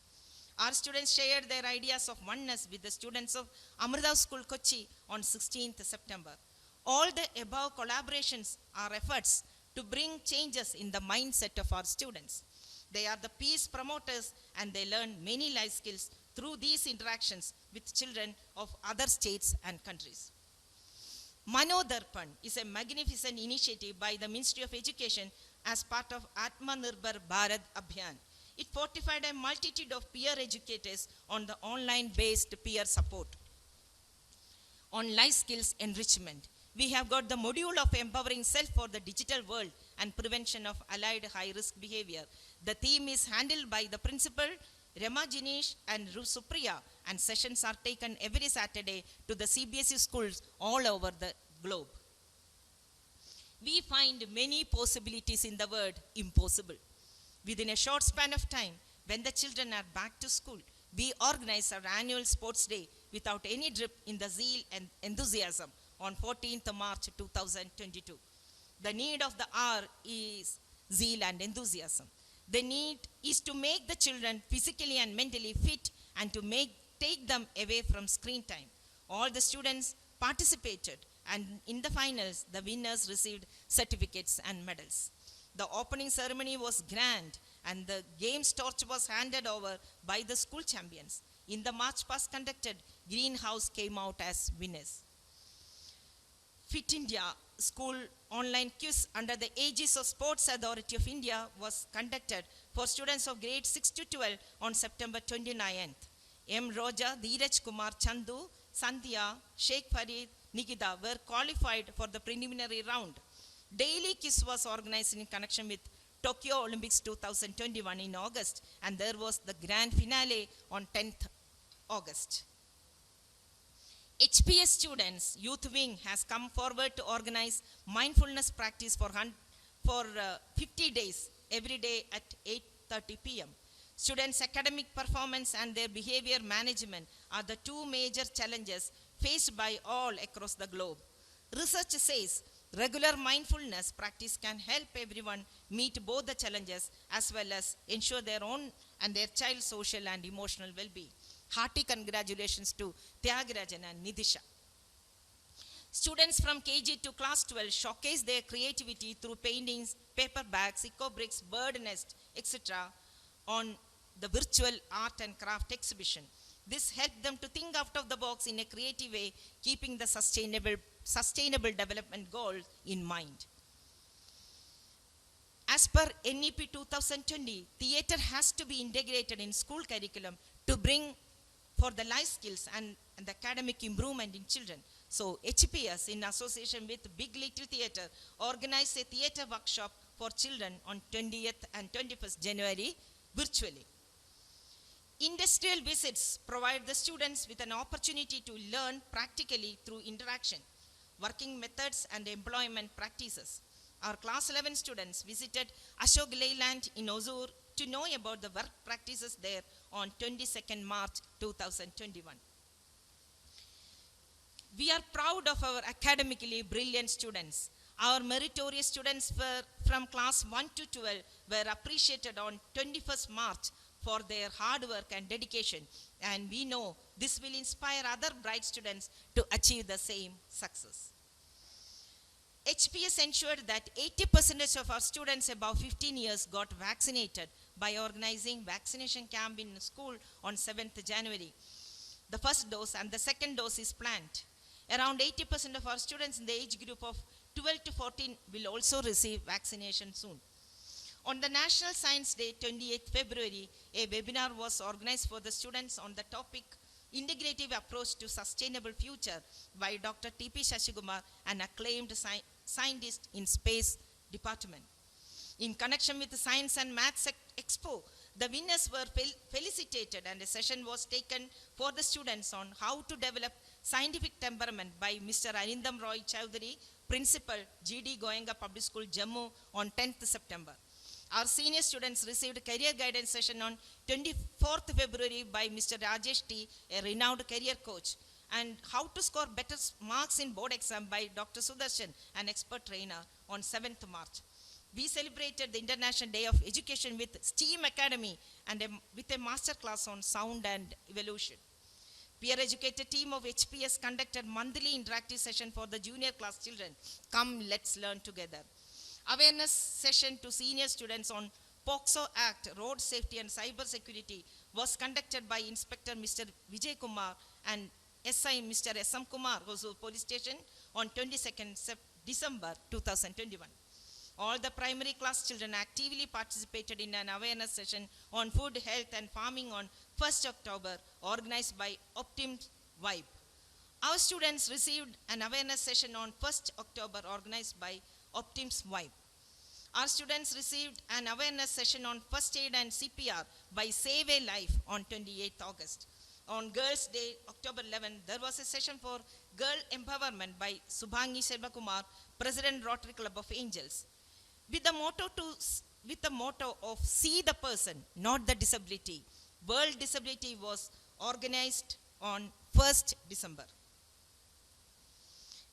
Our students shared their ideas of oneness with the students of Amrita School Kochi on 16th September. All the above collaborations are efforts to bring changes in the mindset of our students. They are the peace promoters and they learn many life skills through these interactions with children of other states and countries. Mano Darpan is a magnificent initiative by the Ministry of Education as part of Atmanirbhar Bharat Abhiyan. It fortified a multitude of peer educators on the online-based peer support on life skills enrichment. We have got the module of empowering self for the digital world and prevention of allied high-risk behavior. The theme is handled by the principal, Rama Jinesh and Supriya, and sessions are taken every Saturday to the CBSE schools all over the globe. We find many possibilities in the word impossible. Within a short span of time, when the children are back to school, we organize our annual sports day without any drip in the zeal and enthusiasm on 14th March 2022. The need of the hour is zeal and enthusiasm. The need is to make the children physically and mentally fit and to take them away from screen time. All the students participated, and in the finals, the winners received certificates and medals. The opening ceremony was grand, and the game's torch was handed over by the school champions. In the march past conducted, Greenhouse came out as winners. Fit India School online quiz under the aegis of Sports Authority of India was conducted for students of grade 6 to 12 on September 29th. M. Roja, Dheeraj Kumar, Chandu, Sandhya, Sheikh Farid, Nikita were qualified for the preliminary round. Daily quiz was organized in connection with Tokyo Olympics 2021 in August, and there was the grand finale on 10th August. HPS students youth wing has come forward to organize mindfulness practice for 50 days every day at 8:30 p.m. Students' academic performance and their behavior management are the two major challenges faced by all across the globe. Research says regular mindfulness practice can help everyone meet both the challenges as well as ensure their own and their child's social and emotional well-being. Hearty congratulations to Tyagarajan and Nidisha. Students from KG to class 12 showcase their creativity through paintings, paper bags, eco bricks, bird nest, etc. on the virtual art and craft exhibition. This helped them to think out of the box in a creative way, keeping the sustainable development goals in mind. As per NEP 2020, theatre has to be integrated in school curriculum to bring for the life skills and the academic improvement in children. So HPS, in association with Big Little Theatre, organized a theatre workshop for children on 20th and 21st January virtually. Industrial visits provide the students with an opportunity to learn practically through interaction, working methods and employment practices. Our class 11 students visited Ashok Leyland in Hosur to know about the work practices there on 22nd March 2021. We are proud of our academically brilliant students. Our meritorious students from class 1 to 12 were appreciated on 21st March for their hard work and dedication, and we know this will inspire other bright students to achieve the same success. HPS ensured that 80% of our students above 15 years got vaccinated by organizing vaccination camp in school on 7th January. The first dose and the second dose is planned. Around 80% of our students in the age group of 12 to 14 will also receive vaccination soon. On the National Science Day, 28th February, a webinar was organized for the students on the topic Integrative Approach to Sustainable Future by Dr. T.P. Shashikumar, an acclaimed scientist in Space Department. In connection with the Science and Maths Expo, the winners were felicitated and a session was taken for the students on how to develop scientific temperament by Mr. Arindam Roy Chowdhury, Principal, GD Goenka Public School, Jammu on 10th September. Our senior students received a career guidance session on 24th February by Mr. Rajesh T, a renowned career coach, and how to score better marks in board exam by Dr. Sudarshan, an expert trainer, on 7th March. We celebrated the International Day of Education with STEAM Academy and with a master class on sound and evolution. Peer educated team of HPS conducted monthly interactive session for the junior class children. Come, let's learn together. Awareness session to senior students on POXO Act, Road Safety and Cyber Security was conducted by Inspector Mr. Vijay Kumar and SI Mr. S.M. Kumar, Hosur Police Station on 22nd December 2021. All the primary class children actively participated in an awareness session on food, health and farming on 1st October, organized by Optim Vibe. Our students received an awareness session on 1st October organized by Optims Vibe. Our students received an awareness session on first aid and CPR by Save a Life on 28th August. On Girls' Day, October 11, there was a session for girl empowerment by Subhangi Selvakumar, President Rotary Club of Angels. With the motto of see the person, not the disability, World Disability was organized on 1st December.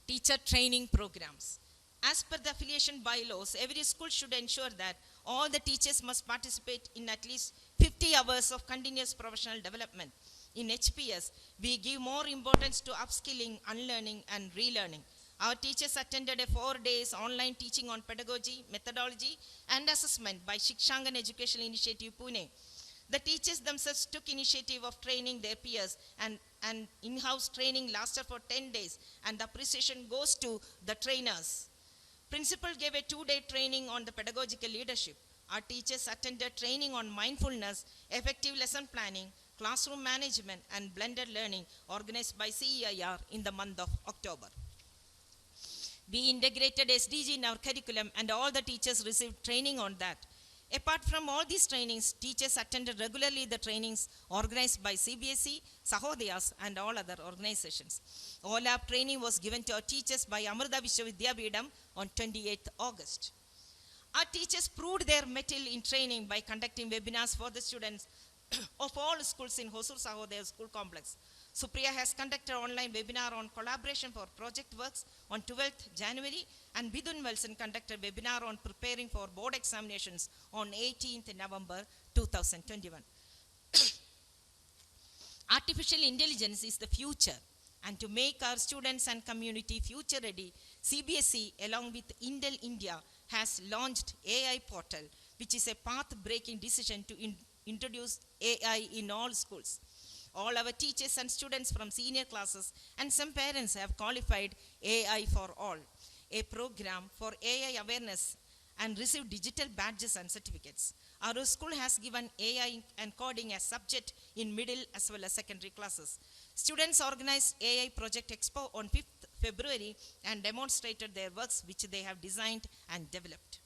Teacher training programs. As per the affiliation bylaws, every school should ensure that all the teachers must participate in at least 50 hours of continuous professional development. In HPS, we give more importance to upskilling, unlearning, and relearning. Our teachers attended a 4 days online teaching on pedagogy, methodology, and assessment by Shikshangan Educational Initiative, Pune. The teachers themselves took initiative of training their peers, and in-house training lasted for 10 days, and the appreciation goes to the trainers. Principal gave a 2-day training on the pedagogical leadership. Our teachers attended training on mindfulness, effective lesson planning, classroom management, and blended learning organized by CEIR in the month of October. We integrated SDG in our curriculum, and all the teachers received training on that. Apart from all these trainings, teachers attended regularly the trainings organized by CBSE, Sahodayas, and all other organizations. OLAP training was given to our teachers by Amrita Vishwavidyabhidam on 28th August. Our teachers proved their mettle in training by conducting webinars for the students of all schools in Hosur Sahodaya School Complex. Supriya has conducted an online webinar on collaboration for project works on 12th January, and Bidun Wilson conducted a webinar on preparing for board examinations on 18th November 2021. Artificial intelligence is the future, and to make our students and community future ready, CBSE along with Intel India has launched AI portal, which is a path-breaking decision to introduce AI in all schools. All our teachers and students from senior classes and some parents have qualified AI for All, a program for AI awareness, and received digital badges and certificates. Our school has given AI and coding as subject in middle as well as secondary classes. Students organized AI Project Expo on 5th February and demonstrated their works which they have designed and developed.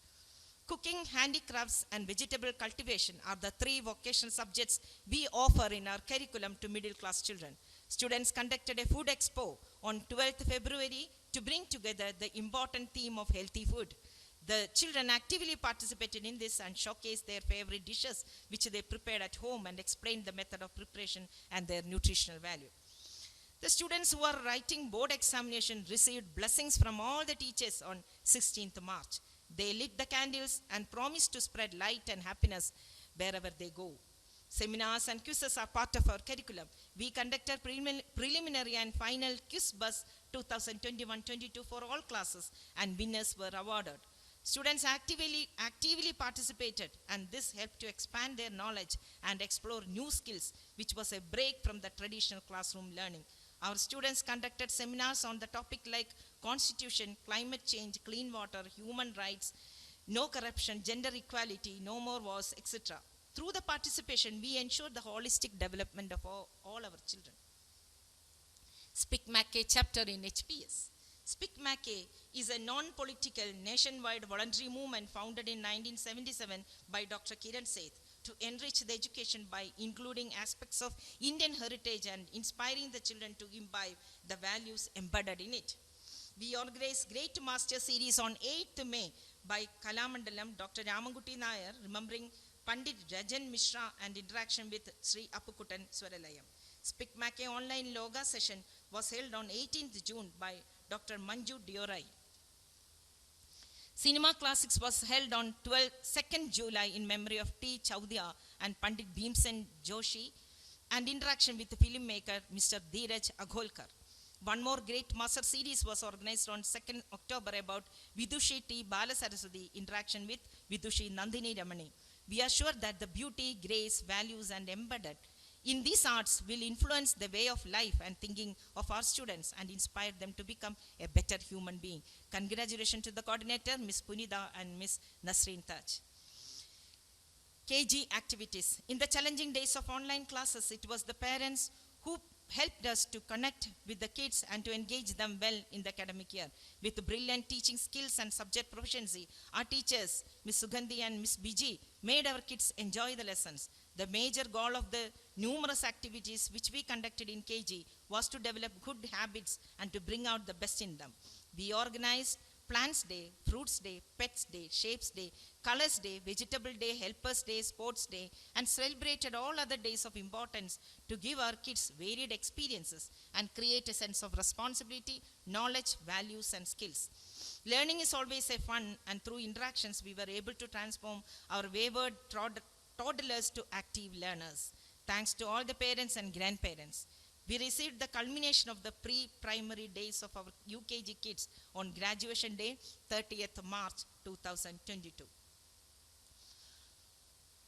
Cooking, handicrafts, and vegetable cultivation are the 3 vocational subjects we offer in our curriculum to middle class children. Students conducted a food expo on 12th February to bring together the important theme of healthy food. The children actively participated in this and showcased their favorite dishes which they prepared at home and explained the method of preparation and their nutritional value. The students who are writing board examination received blessings from all the teachers on 16th March. They lit the candles and promised to spread light and happiness wherever they go. Seminars and quizzes are part of our curriculum. We conducted preliminary and final quiz bus 2021-22 for all classes, and winners were awarded. Students actively participated, and this helped to expand their knowledge and explore new skills, which was a break from the traditional classroom learning. Our students conducted seminars on the topic like constitution, climate change, clean water, human rights, no corruption, gender equality, no more wars, etc. Through the participation, we ensure the holistic development of all our children. SPIC-MACA chapter in HPS. SPIC-MACA is a non-political nationwide voluntary movement founded in 1977 by Dr. Kiran Seth to enrich the education by including aspects of Indian heritage and inspiring the children to imbibe the values embedded in it. We organized Great Master Series on 8th May by Kalamandalam Dr. Ramanguti Nair, remembering Pandit Rajan Mishra, and interaction with Sri Appukutan Swaralayam. SPIC-MACA online yoga session was held on 18th June by Dr. Manju Diorai. Cinema Classics was held on 2nd July in memory of T. Chowdia and Pandit Bhimsen Joshi, and interaction with the filmmaker Mr. Dheeraj Agholkar. One more Great Master Series was organized on 2nd October about Vidushi T. Balasaraswati, interaction with Vidushi Nandini Ramani. We are sure that the beauty, grace, values, and embedded in these arts will influence the way of life and thinking of our students and inspire them to become a better human being. Congratulations to the coordinator, Ms. Punida and Ms. Nasreen Taj. KG activities. In the challenging days of online classes, it was the parents who helped us to connect with the kids and to engage them well in the academic year. With brilliant teaching skills and subject proficiency, our teachers, Ms. Sugandhi and Ms. Biji, made our kids enjoy the lessons. The major goal of the numerous activities which we conducted in KG was to develop good habits and to bring out the best in them. We organized Plants Day, Fruits Day, Pets Day, Shapes Day, Colors Day, Vegetable Day, Helpers Day, Sports Day, and celebrated all other days of importance to give our kids varied experiences and create a sense of responsibility, knowledge, values, and skills. Learning is always a fun, and through interactions, we were able to transform our wayward toddlers to active learners. Thanks to all the parents and grandparents. We received the culmination of the pre-primary days of our UKG kids on graduation day, 30th March 2022.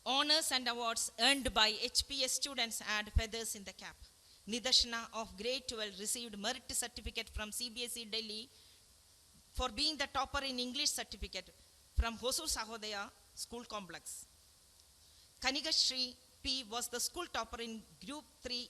Honors and awards earned by HPS students add feathers in the cap. Nidarshana of grade 12 received merit certificate from CBSE Delhi for being the topper in English certificate from Hosur Sahodaya School Complex. Kaniga Shri P was the school topper in Group 3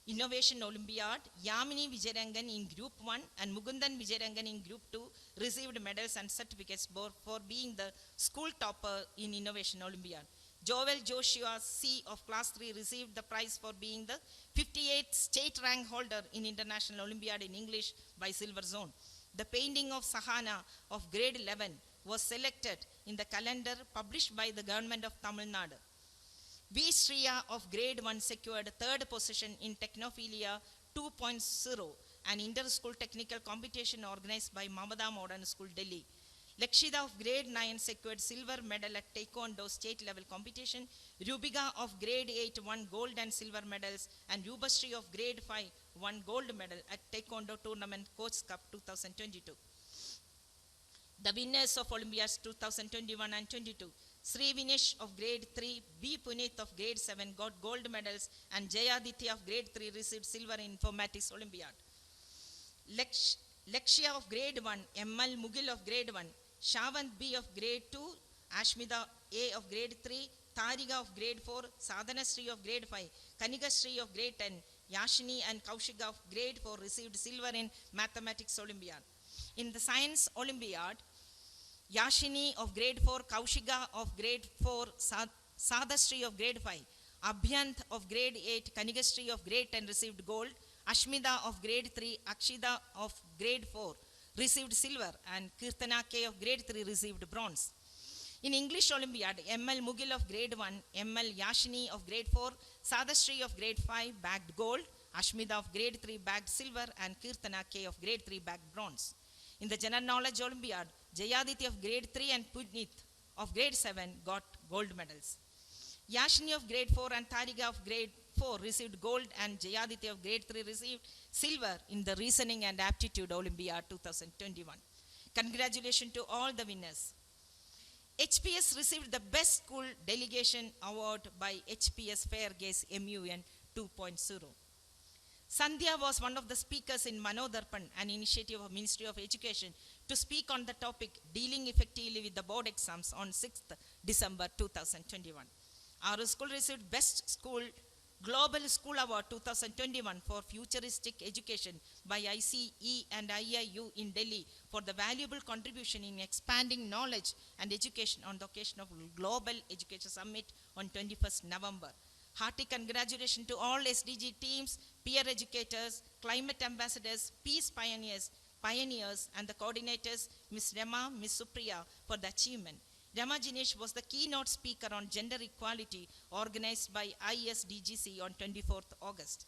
Innovation Olympiad. Yamini Vijayarangan in Group 1 and Mugundan Vijayarangan in Group 2 received medals and certificates for being the school topper in Innovation Olympiad. Joel Joshua C of Class 3 received the prize for being the 58th state rank holder in International Olympiad in English by Silver Zone. The painting of Sahana of grade 11 was selected in the calendar published by the government of Tamil Nadu. V. Shriya of grade 1 secured third position in Technophilia 2.0, an inter-school technical competition organized by Mamada Modern School, Delhi. Lakshida of grade 9 secured silver medal at Taekwondo state level competition. Rubiga of grade 8 won gold and silver medals, and Rubashri of grade 5 won gold medal at Taekwondo Tournament Coach Cup 2022. The winners of Olympiads 2021 and 22. Sri Vinesh of grade 3, B. Puneet of grade 7 got gold medals, and Jayaditya of grade 3 received silver in Informatics Olympiad. Lakshya of grade 1, ML Mugil of grade 1, Shavant B of grade 2, Ashmita A of grade 3, Tariga of grade 4, Sadhana Sri of grade 5, Kaniga Sri of grade 10, Yashini and Kaushiga of grade 4 received silver in Mathematics Olympiad. In the Science Olympiad, Yashini of grade 4, Kaushiga of grade 4, Sadhastri of grade 5, Abhyant of grade 8, Kanigastri of grade 10 received gold, Ashmita of grade 3, Akshida of grade 4 received silver, and Kirtana K of grade 3 received bronze. In English Olympiad, ML Mugil of grade 1, ML Yashini of grade 4, Sadhastri of grade 5 bagged gold, Ashmita of grade 3 bagged silver, and Kirtana K of grade 3 bagged bronze. In the General Knowledge Olympiad, Jayaditya of grade 3 and Puneet of grade 7 got gold medals. Yashini of grade 4 and Tariga of grade 4 received gold, and Jayaditya of grade 3 received silver in the Reasoning and Aptitude Olympiad 2021. Congratulations to all the winners. HPS received the Best School Delegation Award by HPS Fair Gaze MUN 2.0. Sandhya was one of the speakers in Manodarpan, an initiative of Ministry of Education, to speak on the topic Dealing Effectively with the Board Exams on 6th December 2021. Our school received Best School Global School Award 2021 for Futuristic Education by ICE and IIU in Delhi for the valuable contribution in expanding knowledge and education on the occasion of Global Education Summit on 21st November. Hearty congratulations to all SDG teams, peer educators, climate ambassadors, peace pioneers, and the coordinators, Ms. Rama, Ms. Supriya, for the achievement. Rama Jinesh was the keynote speaker on gender equality organized by ISDGC on 24th August.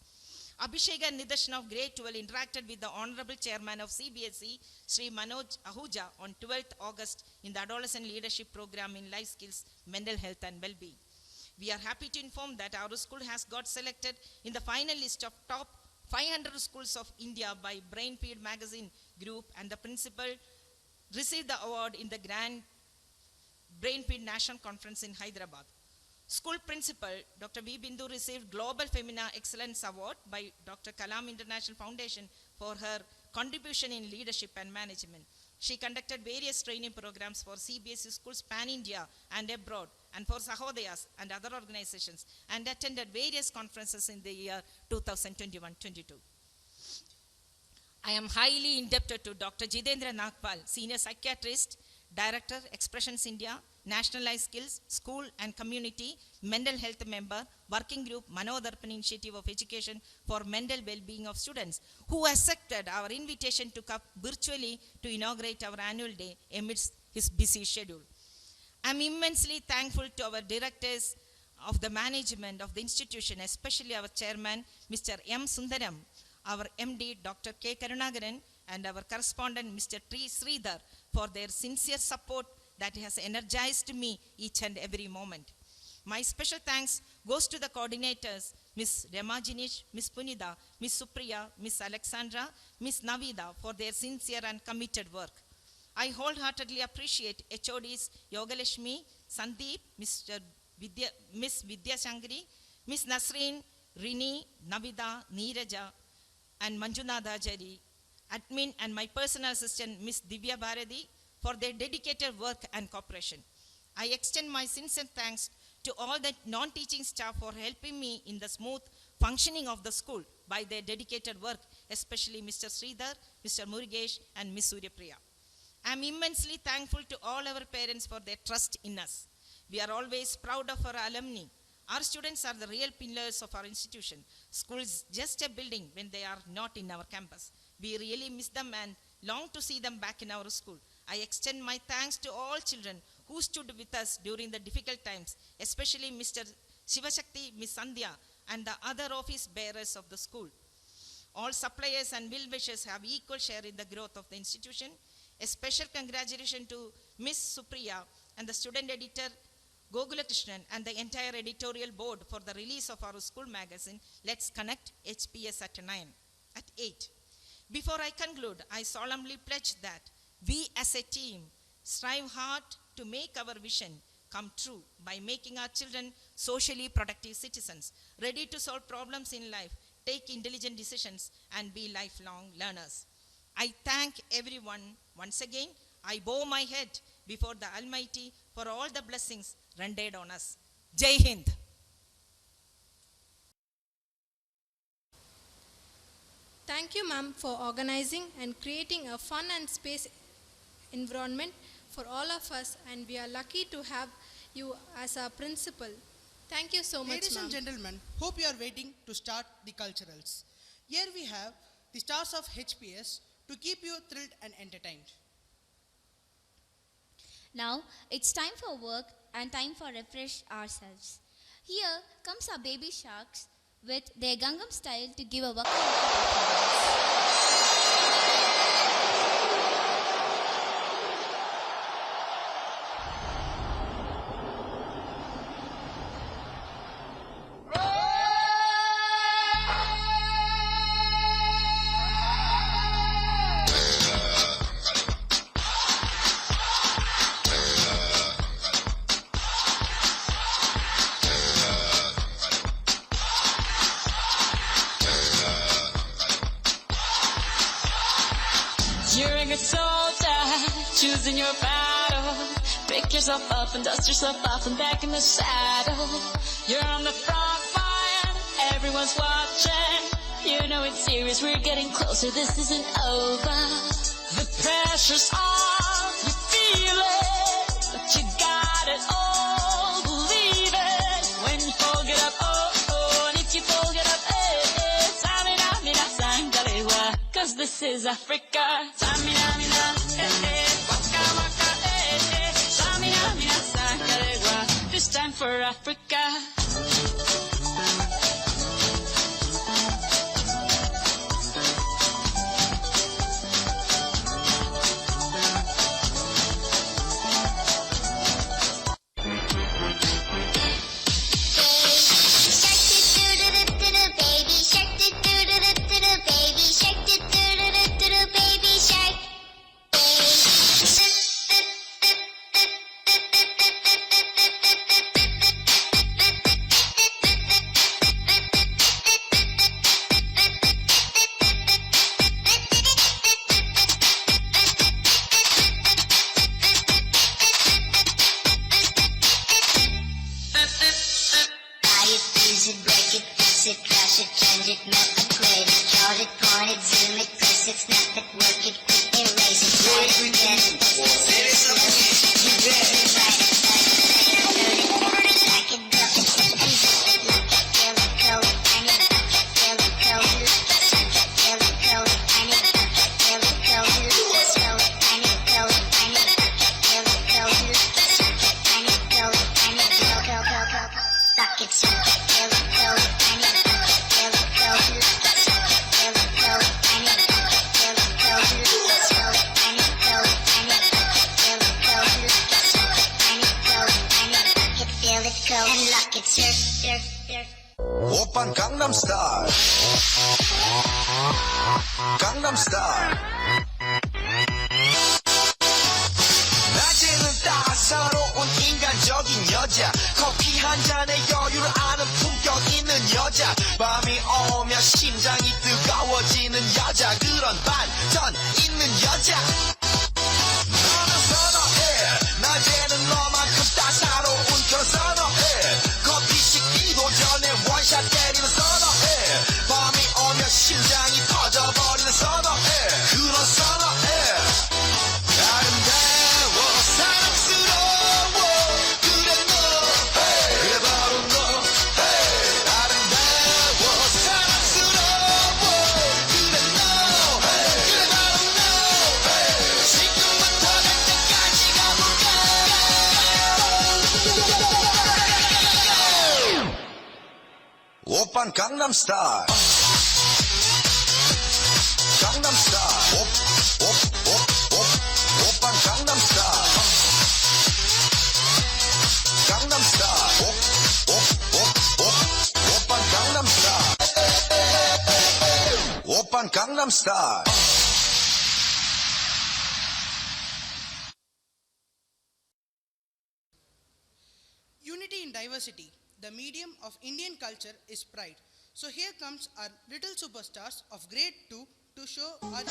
Abhishek and Nidarshana of grade 12 interacted with the Honorable Chairman of CBSE, Sri Manoj Ahuja, on 12th August in the Adolescent Leadership Program in Life Skills, Mental Health and Well-being. We are happy to inform that our school has got selected in the final list of top 500 schools of India by Brainfeed magazine group, and the principal received the award in the Grand Brainfeed National Conference in Hyderabad. School principal Dr. B. Bindu received Global Femina Excellence Award by Dr. Kalam International Foundation for her contribution in leadership and management. She conducted various training programs for CBSE schools pan-India and abroad, and for Sahodayas and other organizations, and attended various conferences in the year 2021-22. I am highly indebted to Dr. Jitendra Nagpal, Senior Psychiatrist, Director, Expressions India, National Life Skills, School and Community, Mental Health Member, Working Group, Manodarpan Initiative of Education for Mental Well-Being of Students, who accepted our invitation to come virtually to inaugurate our annual day amidst his busy schedule. I am immensely thankful to our directors of the management of the institution, especially our chairman, Mr. M. Sundaram, our MD, Dr. K. Karunagaran, and our correspondent, Mr. T. Sridhar, for their sincere support that has energized me each and every moment. My special thanks goes to the coordinators, Ms. Rema Jinesh, Ms. Punida, Ms. Supriya, Ms. Alexandra, Ms. Navida, for their sincere and committed work. I wholeheartedly appreciate HODs Yogalashmi, Sandeep, Ms. Vidya Shankari, Ms. Nasreen, Rini, Navida, Neeraja, and Manjunatha Jari, admin and my personal assistant, Ms. Divya Bharati, for their dedicated work and cooperation. I extend my sincere thanks to all the non-teaching staff for helping me in the smooth functioning of the school by their dedicated work, especially Mr. Sridhar, Mr. Murugesh, and Ms. Suryapriya. I am immensely thankful to all our parents for their trust in us. We are always proud of our alumni. Our students are the real pillars of our institution. School is just a building when they are not in our campus. We really miss them and long to see them back in our school. I extend my thanks to all children who stood with us during the difficult times, especially Mr. Shivashakti, Ms. Sandhya, and the other office bearers of the school. All suppliers and well-wishers have equal share in the growth of the institution. A special congratulations to Ms. Supriya and the student editor Gogula Krishnan and the entire editorial board for the release of our school magazine, Let's Connect HPS at 8. Before I conclude, I solemnly pledge that we as a team strive hard to make our vision come true by making our children socially productive citizens, ready to solve problems in life, take intelligent decisions, and be lifelong learners. I thank everyone once again. I bow my head before the Almighty for all the blessings rendered on us. Jai Hind. Thank you, ma'am, for organizing and creating a fun and space environment for all of us, and we are lucky to have you as our principal. Thank you so much, Ladies ma'am. and gentlemen, hope you are waiting to start the culturals. Here we have the stars of HPS to keep you thrilled and entertained. Now it's time for work and time for refresh ourselves. Here comes our baby sharks with their Gangnam style to give a waka You're a good soldier, choosing your battle. Pick yourself up and dust yourself off and back in the saddle. You're on the front line, everyone's watching. You know it's serious, we're getting closer, this isn't over. The pressure's on, you feel it, but you got it all, believe it. When you fold it up, oh, oh, and if you fold it up, eh, eh, samina, mina, sangalewa. Cause this is Africa. Samina, mina, eh, eh, waka, waka, eh, eh, samina, mina, sangalewa. This time for Africa. like it's your. Open Gangnam Style. Gangnam Style. 낮에는 따사로운 인간적인 여자, 커피 한 잔에 여유를 아는 품격 있는 여자, 밤이 오면 심장이 뜨거워지는 여자, 그런 반전 있는 여자. 너는 선호해, 낮에는 너만큼 따사로운 그런 선호해, 커피 식기도 전에 원샷 때리는 선호해, 밤이 오면 심장이 터져버리는 선호해, 그런 선호해. 아름다워 사랑스러워 그래 너 hey. 그래 바로 너 hey. 아름다워 사랑스러워 그래 너 hey. 그래 바로 너 hey. 지금부터 갈 때까지 가볼까. 오빤 강남스타일 강남스타일 오빤 강남스타일 강남스타일 오빤 강남스타일 오빤 강남스타일. Unity in diversity. The medium of Indian culture is pride. So here comes our little superstars of grade 2 to show our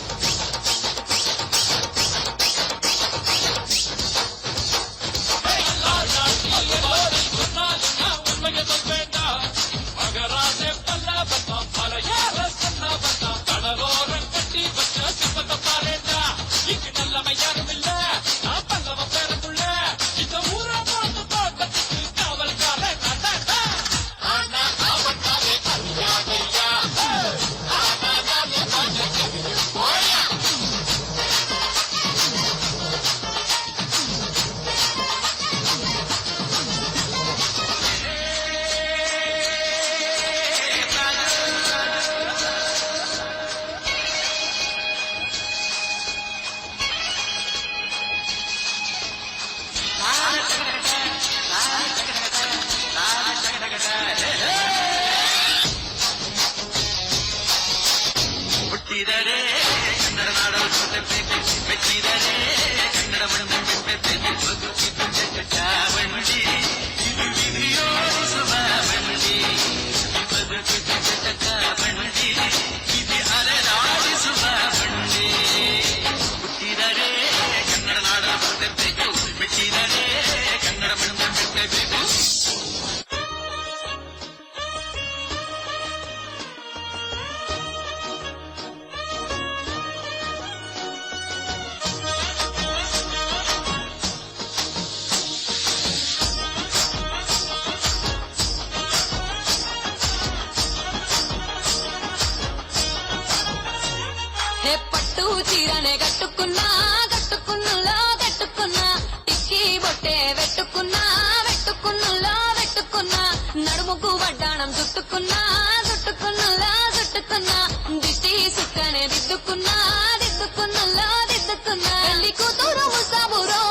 పట్టు చీరనే కట్టుకున్నా కట్టుకున్నులో కట్టుకున్నా టిక్కీ బొట్టే వెట్టుకున్నా వెట్టుకున్నులో వెట్టుకున్నా నడుముకు వడ్డాణం చుట్టుకున్నా చుట్టుకున్నులో చుట్టుకున్నా దిష్టి సుక్కనే దిద్దుకున్నా దిద్దుకున్నులో దిద్దుకున్నా పెళ్లి కూతురు ముస్తాబురో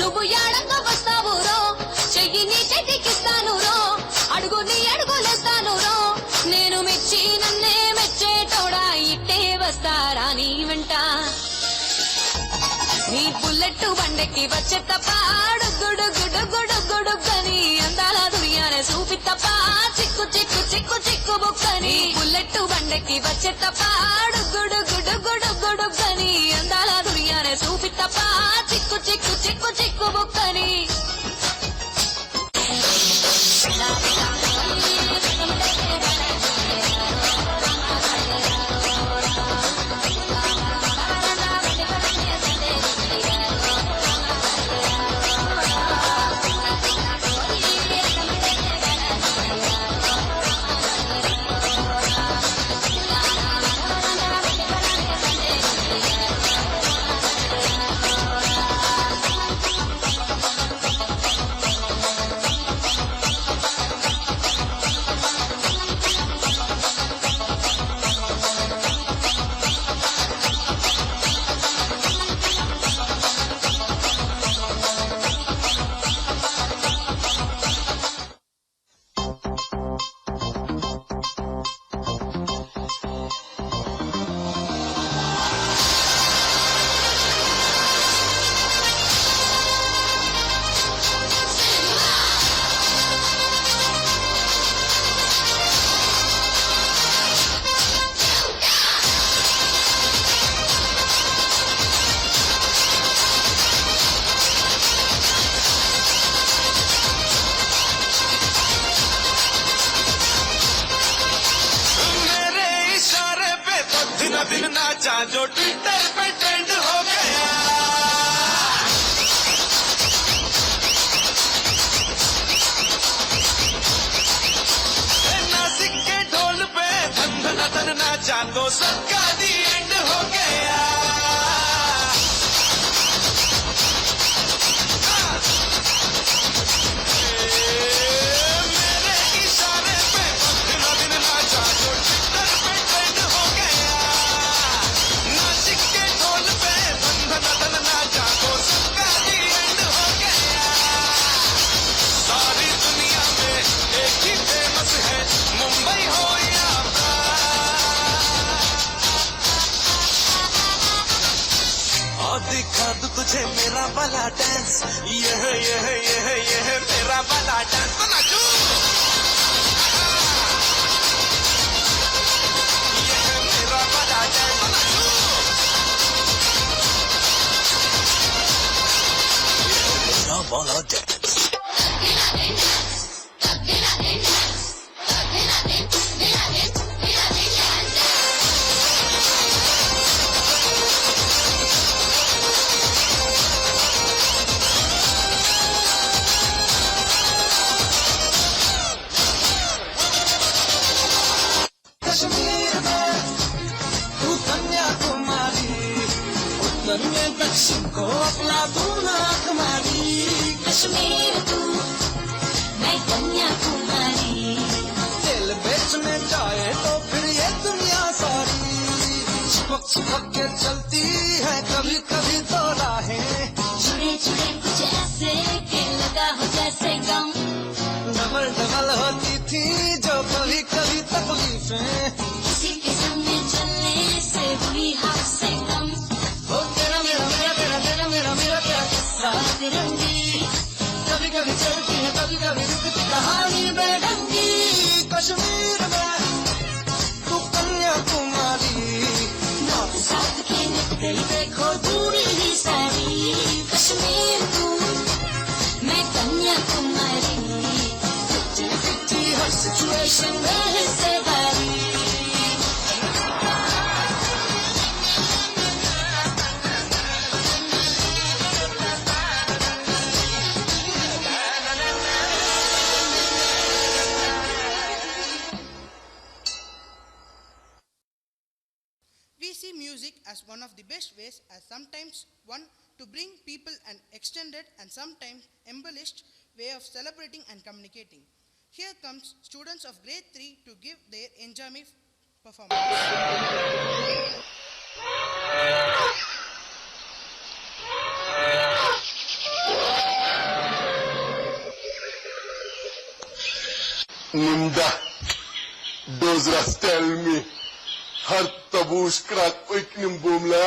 నువ్వు యాడంగా వస్తావురో చెయ్యి నీ చేతికిస్తాను రో అడుగు నీ అడుగులేస్తాను రో నేను మెచ్చి నన్నే మెచ్చేటోడా ఇట్టే వస్తారా నీ వెంట నీ బుల్లెట్ బండెక్కి వచ్చే తప్ప గుడు గుడు గుడు గుడుగని అందాల దుర్యానే చూపి తప్ప చిక్కు చిక్కు చిక్కు చిక్కు బుక్కని బుల్లెట్ బండెక్కి వచ్చే తప్ప గుడు గుడు గుడు గుడుగని అందాల దుర్యానే చూపి తప్ప చిక్కు చిక్కు చిక్కు చిక్కు బుక్కని नाचा जो ट्विटर पे ट्रेंड हो गया नासिक के ढोल पे धन धन धन नाचा तो सबका दी एंड हो गया दिखा दू तुझे मेरा वाला डांस यह मेरा वाला डांस तो नाचू यह मेरा वाला डांस तो नाचू यह मेरा वाला डांस दक्षिण को अपना दूना कुमारी कश्मीर तू मैं कन्याकुमारी दिल बेचने जाए तो फिर ये दुनिया सारी चिपक चिपक के चलती है कभी कभी तो राहें जुड़े जुड़े कुछ ऐसे के लगा हो जैसे गम डबल डबल होती थी जो कभी कभी तकलीफें किसी के सामने चलने से हुई हाथ से कम रंगी कभी कभी चलती है कभी कभी रुकती कहानी बेढंगी कश्मीर में तू कन्याकुमारी नॉर्थ साउथ की निकल देखो दूरी ही सारी कश्मीर तू मैं कन्याकुमारी हर सिचुएशन में हिस्सेदारी We see music as one of the best ways, as sometimes one to bring people an extended and sometimes embellished way of celebrating and communicating. Here comes students of grade 3 to give their enjoyment performance. Nunda, those rats tell me. Har tabush krak oiknim bomla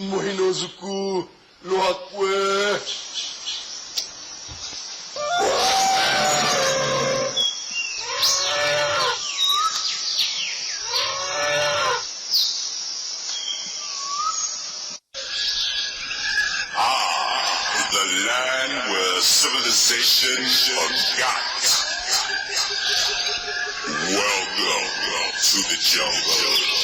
mohinozuku lohakwe the land where civilization forgot. Welcome to the jungle.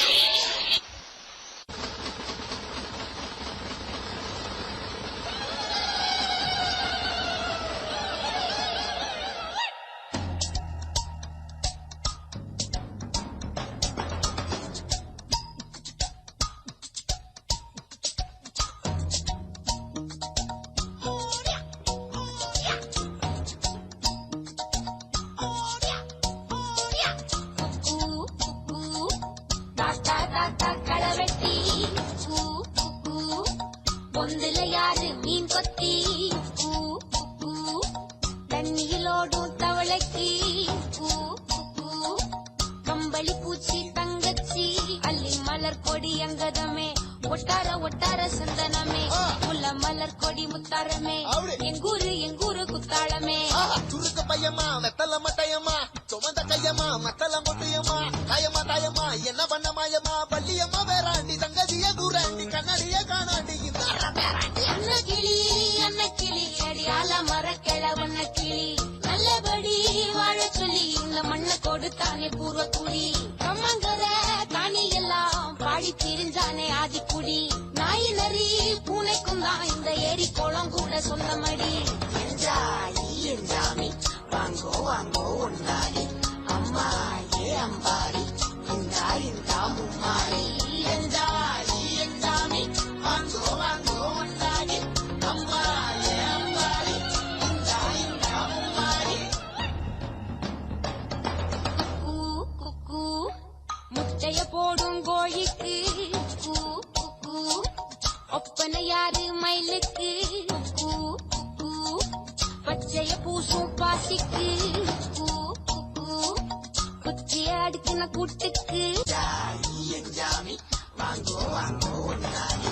தானே பூர்வ குடி கம்மங்கர காணி எல்லாம் பாடி திரிஞ்சானே சொந்தமடி, நாய் நரி பூனைக்கும் தான் இந்த ஏரி குளம் கூட சொந்தமடி. என்ஜாயி என்ஜாமி, வாங்கோ வாங்கோ ஒன்னாரி, அம்மா ஏ அம்பாரி, இந்தா இந்தா மும்மாரி. என்ஜாயி என்ஜாமி, வாங்கோ வாங்கோ ஒன்னாரி, அம்மா ஏ அம்பாரி, இந்தா இந்தா மும்மாரி. குக்கூ குக்கூ, முட்டைய போடும் கோழிக்கு கூ குக்கூ, ஒப்பனை யாரு மயிலுக்கு கூ குக்கூ, பச்சைய பூசும் பாசிக்கு கூ குக்கூ, குச்சிய அடுக்கின கூட்டுக்கு. ஜாமி வாங்கோ வாங்கோ ஒன்னாரி,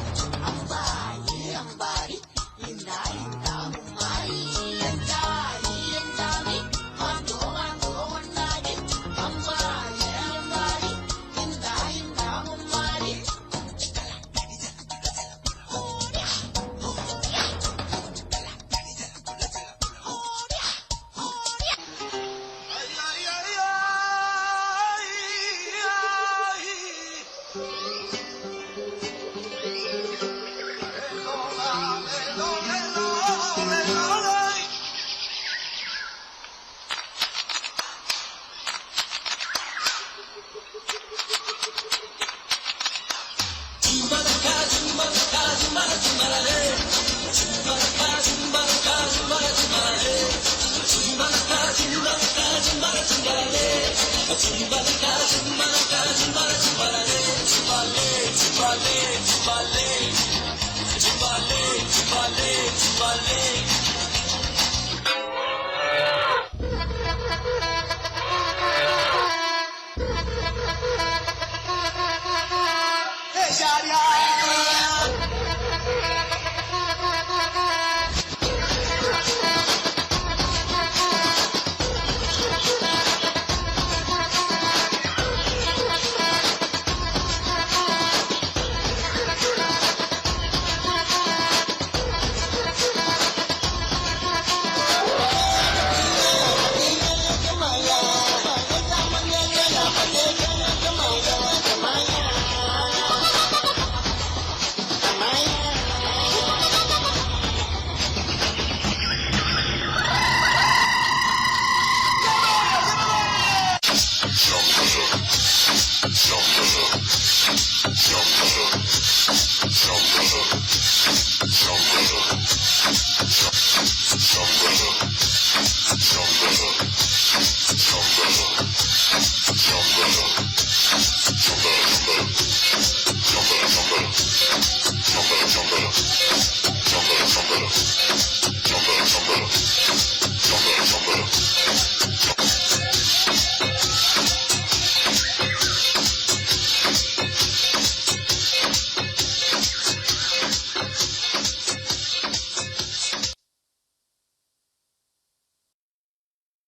அம்பாரி அம்பாரி, இந்தா இந்தா மும்மாரி. ஜாமி வாங்கோ வாங்கோ ஒன்னாரி, அம்பாரி அம்பாரி, இந்தா இந்தா மும்மாரி.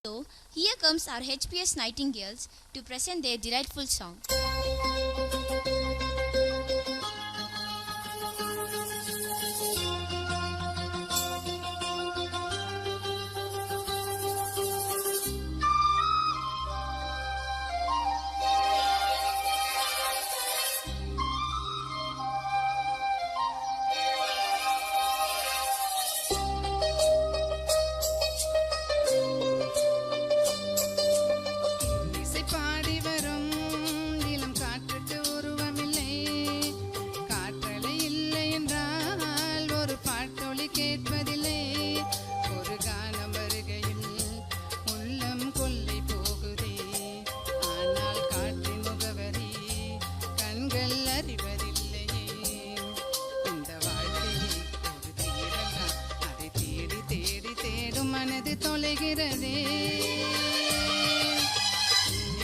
So, here comes our HPS Nightingales to present their delightful song. தொலைகிறதே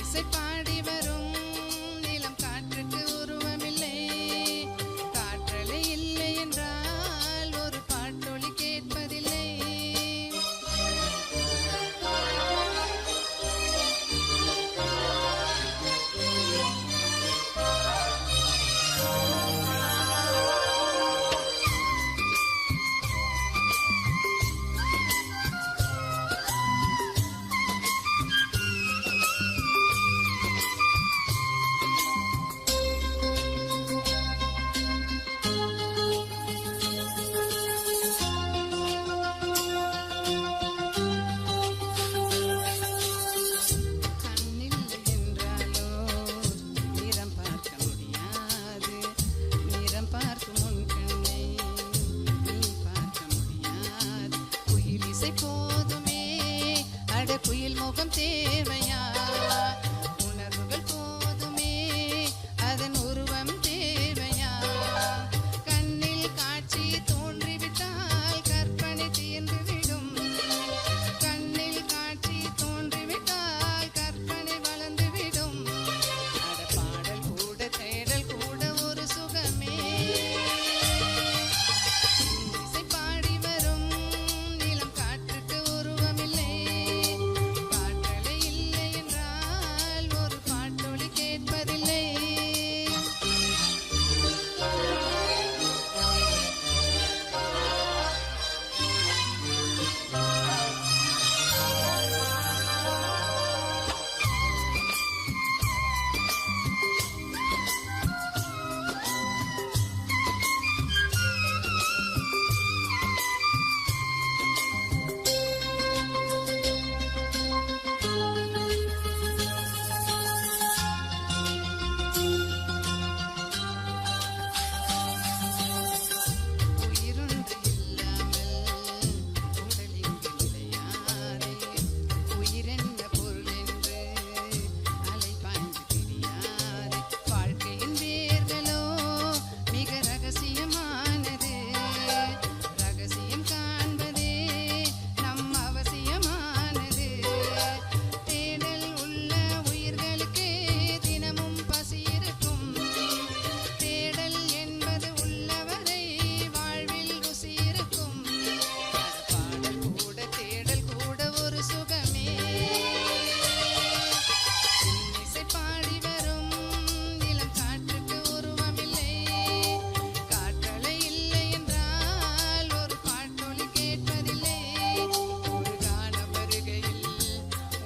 இசை பாடி வரும் நிலம் காற்றுக்கு உருவமில்லை, காற்றலை இல்லை என்றால் ஒரு பாட்டொலி கேட்பதில்லை. இசை போதுமே அட குயில் முகம் தேவையா உணர்வுகள் போதுமே அதன் உருவம் தேவையா கண்ணில் காட்சி தோன்றிவிட்டால் கற்பனை தீர்ந்துவிடும் கண்ணில் காட்சி தோன்றிவிட்டால் கற்பனை வளர்ந்துவிடும் அட பாடல் கூட தேடல் கூட ஒரு சுகமே இசை பாடி வரும் நிலம் காற்றுக்கு உருவமில்லை காற்றலை இல்லை என்றால் ஒரு பாட்டொலி கேட்பதில்லை உயிருண்டு இல்லாமல் உடலிங்கு நிலையாதே உயிரென்ன பொருள் என்று அலைபாய்ந்து தெரியாதே வாழ்க்கையின் வேர்களோ மிக ரகசியமானது ரகசியம் காண்பதே நம் அவசியமானது தேடல் உள்ள உயிர்களுக்கு தினமும் பசி இருக்கும் தேடல் என்பது உள்ளவரை வாழ்வில் ருசி இருக்கும் பாடல் கூட தேடல் கூட ஒரு சுகமே இசை பாடி வரும் நிலம் காற்றுக்கு உருவமில்லை காற்றலை இல்லை என்றால் ஒரு பாட்டொலி கேட்பதில்லை ஒரு கால வருகையில்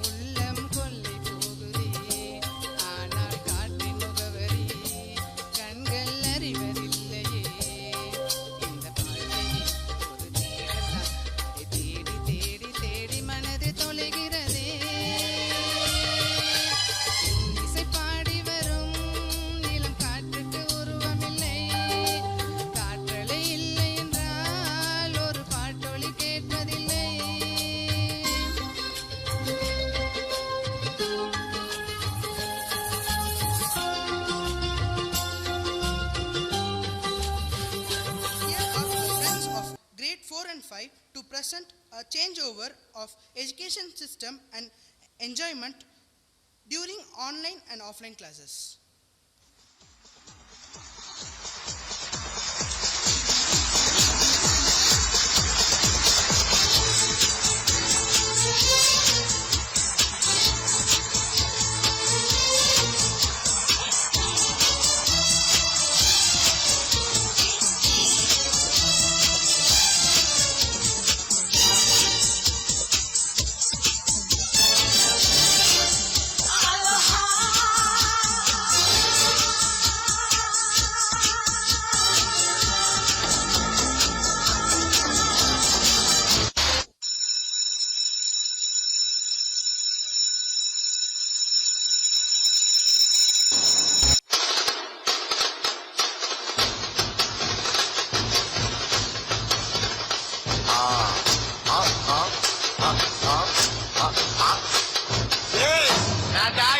உள்ளம் கொள்ளை போகுதே ஆனால் காற்றின் முகவரி கண்கள் அறிவதில்லையே இந்த வாழ்க்கையில் ஒரு தேடலாம் அதை தேடி தேடி தேடி மனது தொலைகிறதே இசை பாடி வரும் நிலம் காற்றுக்கு உருவமில்லை காற்றலை இல்லை என்றால் ஒரு பாட்டொலி கேட்பதில்லை Here are the friends of grade 4 and 5 to present a changeover of education system and enjoyment during online and offline classes.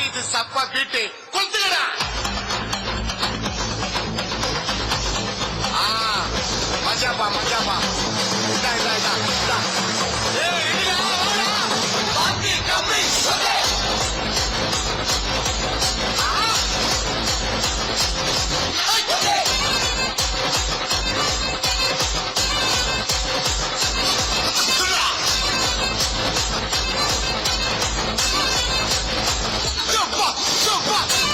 இது சப்பா வீட்டு கொளுத்துக்கடா மஜாப்பா மஜாப்பா இதா இதா இதா இதா பாத்தி கம்மி சொல்லு Jump up, jump up.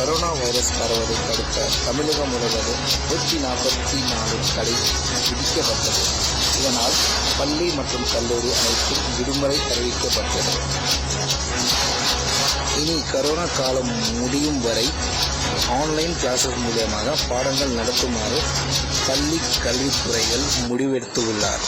Corona virus பரவலை தடுக்க தமிழகம் முழுவதும் 144 தடை விதிக்கப்பட்டது. இதனால் பள்ளி மற்றும் கல்லூரி அனைத்தும் விடுமுறை அறிவிக்கப்பட்டது. இனி கொரோனா காலம் முடியும் வரை ஆன்லைன் கிளாஸஸ் மூலமாக பாடங்கள் நடத்துமாறு பள்ளி கல்வித்துறைகள் முடிவெடுத்துள்ளார்.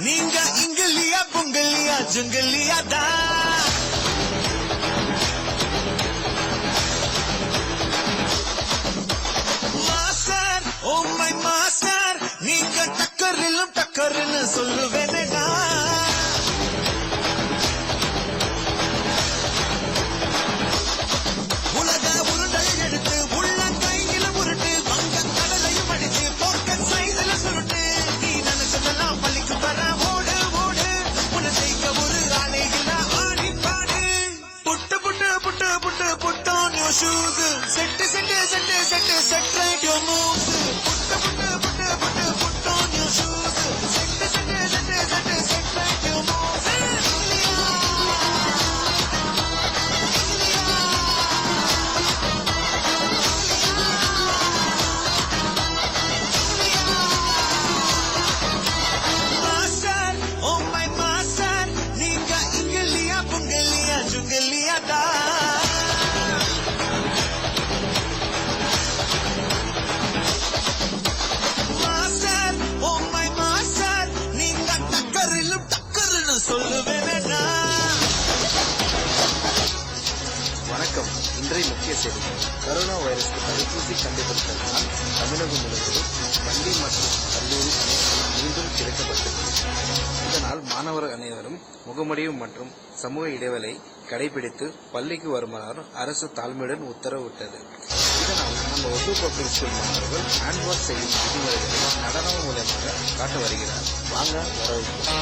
நீங்க இங்கலியா பொங்கலியா ஜுங்கலியா தா மாஸ்டர் ஓ மை மாஸ்டர் நீங்க டக்கரிலும் டக்கர்னு சொல்லுவேனேடா உலக உருண்டை எடுத்து உள்ள கையில உருட்டு வங்க கடலையும் அடிச்சு போக்க சைதுல சுருட்டு நீ நினைச்சதெல்லாம் பள்ளிக்கு வர ஓடு ஓடு உன செய்ய ஒரு ஆளே இல்ல ஆடி பாடு put put put put put on your shoes set set set set set right your moves put put put put put on your shoes set set set set set right your moves வணக்கம். இன்றைய முக்கிய செய்திகள். Corona வைரஸ்க்கு தடுப்பூசி கண்டுபிடித்ததனால் தமிழகம் முழுவதும் பள்ளி மற்றும் கல்லூரி அனைத்தும் மீண்டும் திறக்கப்பட்டது. இதனால் மாணவர் அனைவரும் முகமூடியும் மற்றும் சமூக இடைவெளி கடைபிடித்து பள்ளிக்கு வருமாறு அரசு தாழ்மையுடன் உத்தரவிட்டது. இதனால் நம்ம ஒசூர் பப்ளிக் ஸ்கூல் மாணவர்கள் ஹேண்ட் வாஷ் செய்யும் விதிமுறைகளை நடனம் மூலமாக காட்ட வருகிறார். வாங்க வரவேற்கிறோம்.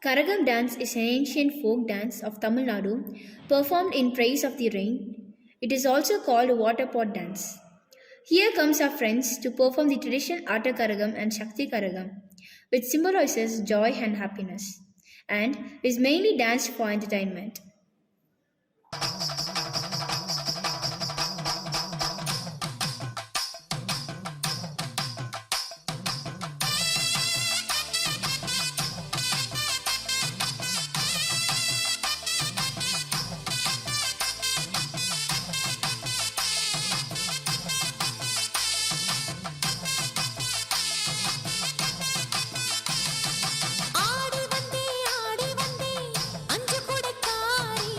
Karagam dance is an ancient folk dance of Tamil Nadu performed in praise of the rain. It is also called water pot dance. Here comes our friends to perform the traditional Atta Karagam and Shakti Karagam, which symbolizes joy and happiness, and is mainly danced for entertainment. ஆடி வந்தே அஞ்சு குடைக்காரி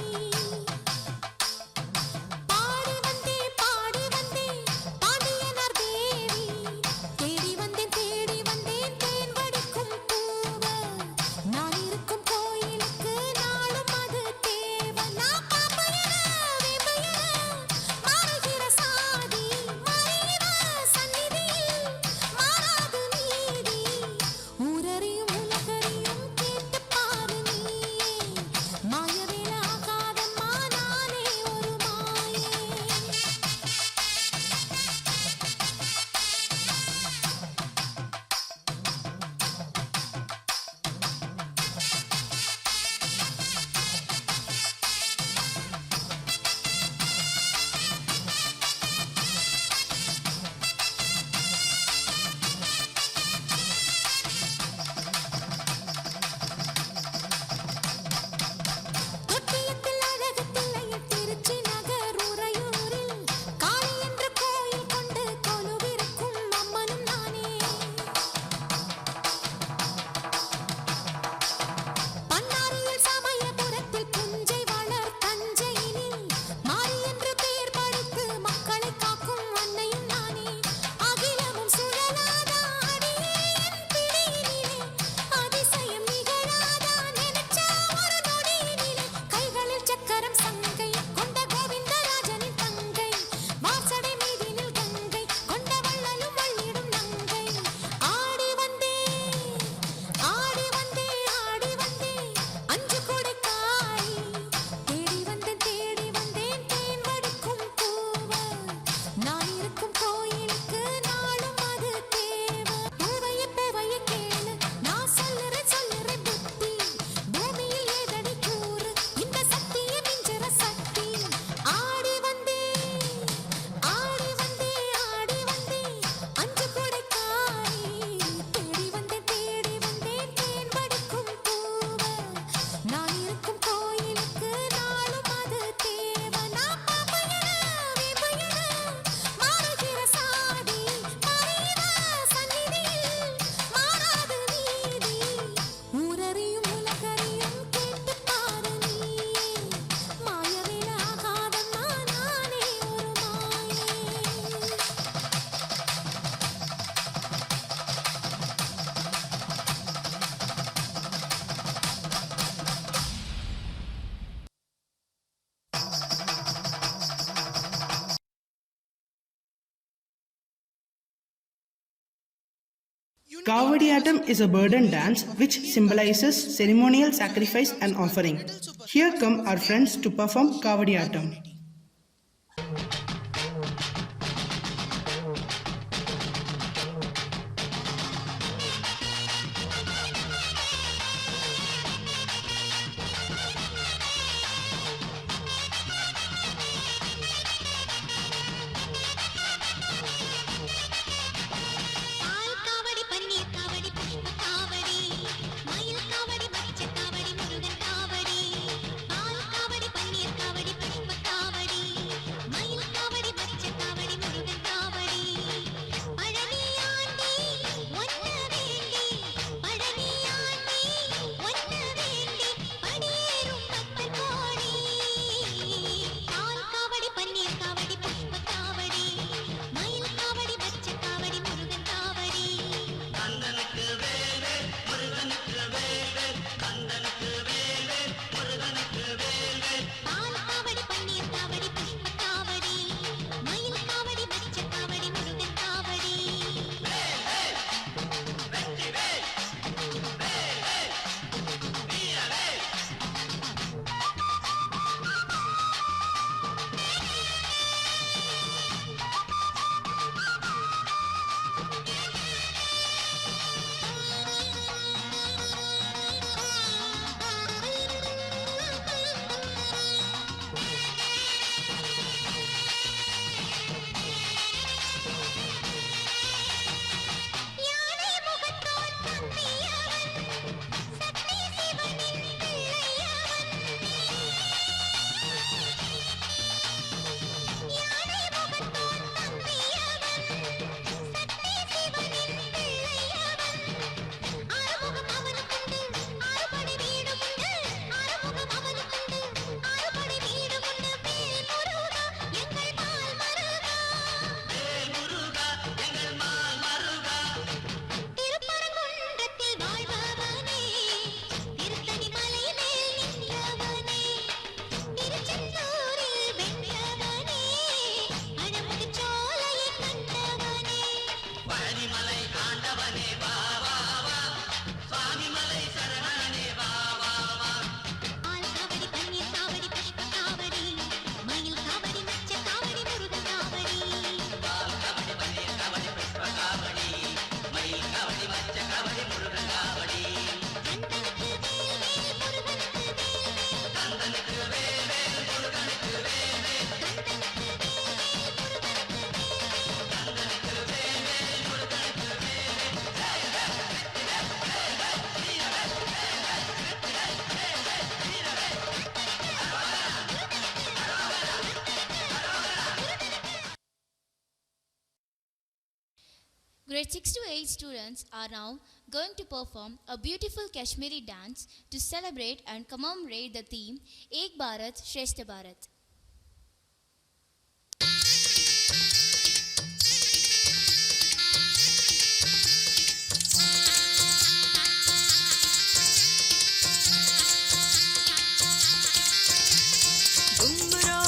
Kavadiyattam is a burden dance which symbolizes ceremonial sacrifice and offering. Here come our friends to perform Kavadiyattam. Grade 6 to 8 students are now going to perform a beautiful Kashmiri dance to celebrate and commemorate the theme Ek Bharat Shrestha Bharat. बुम्बरा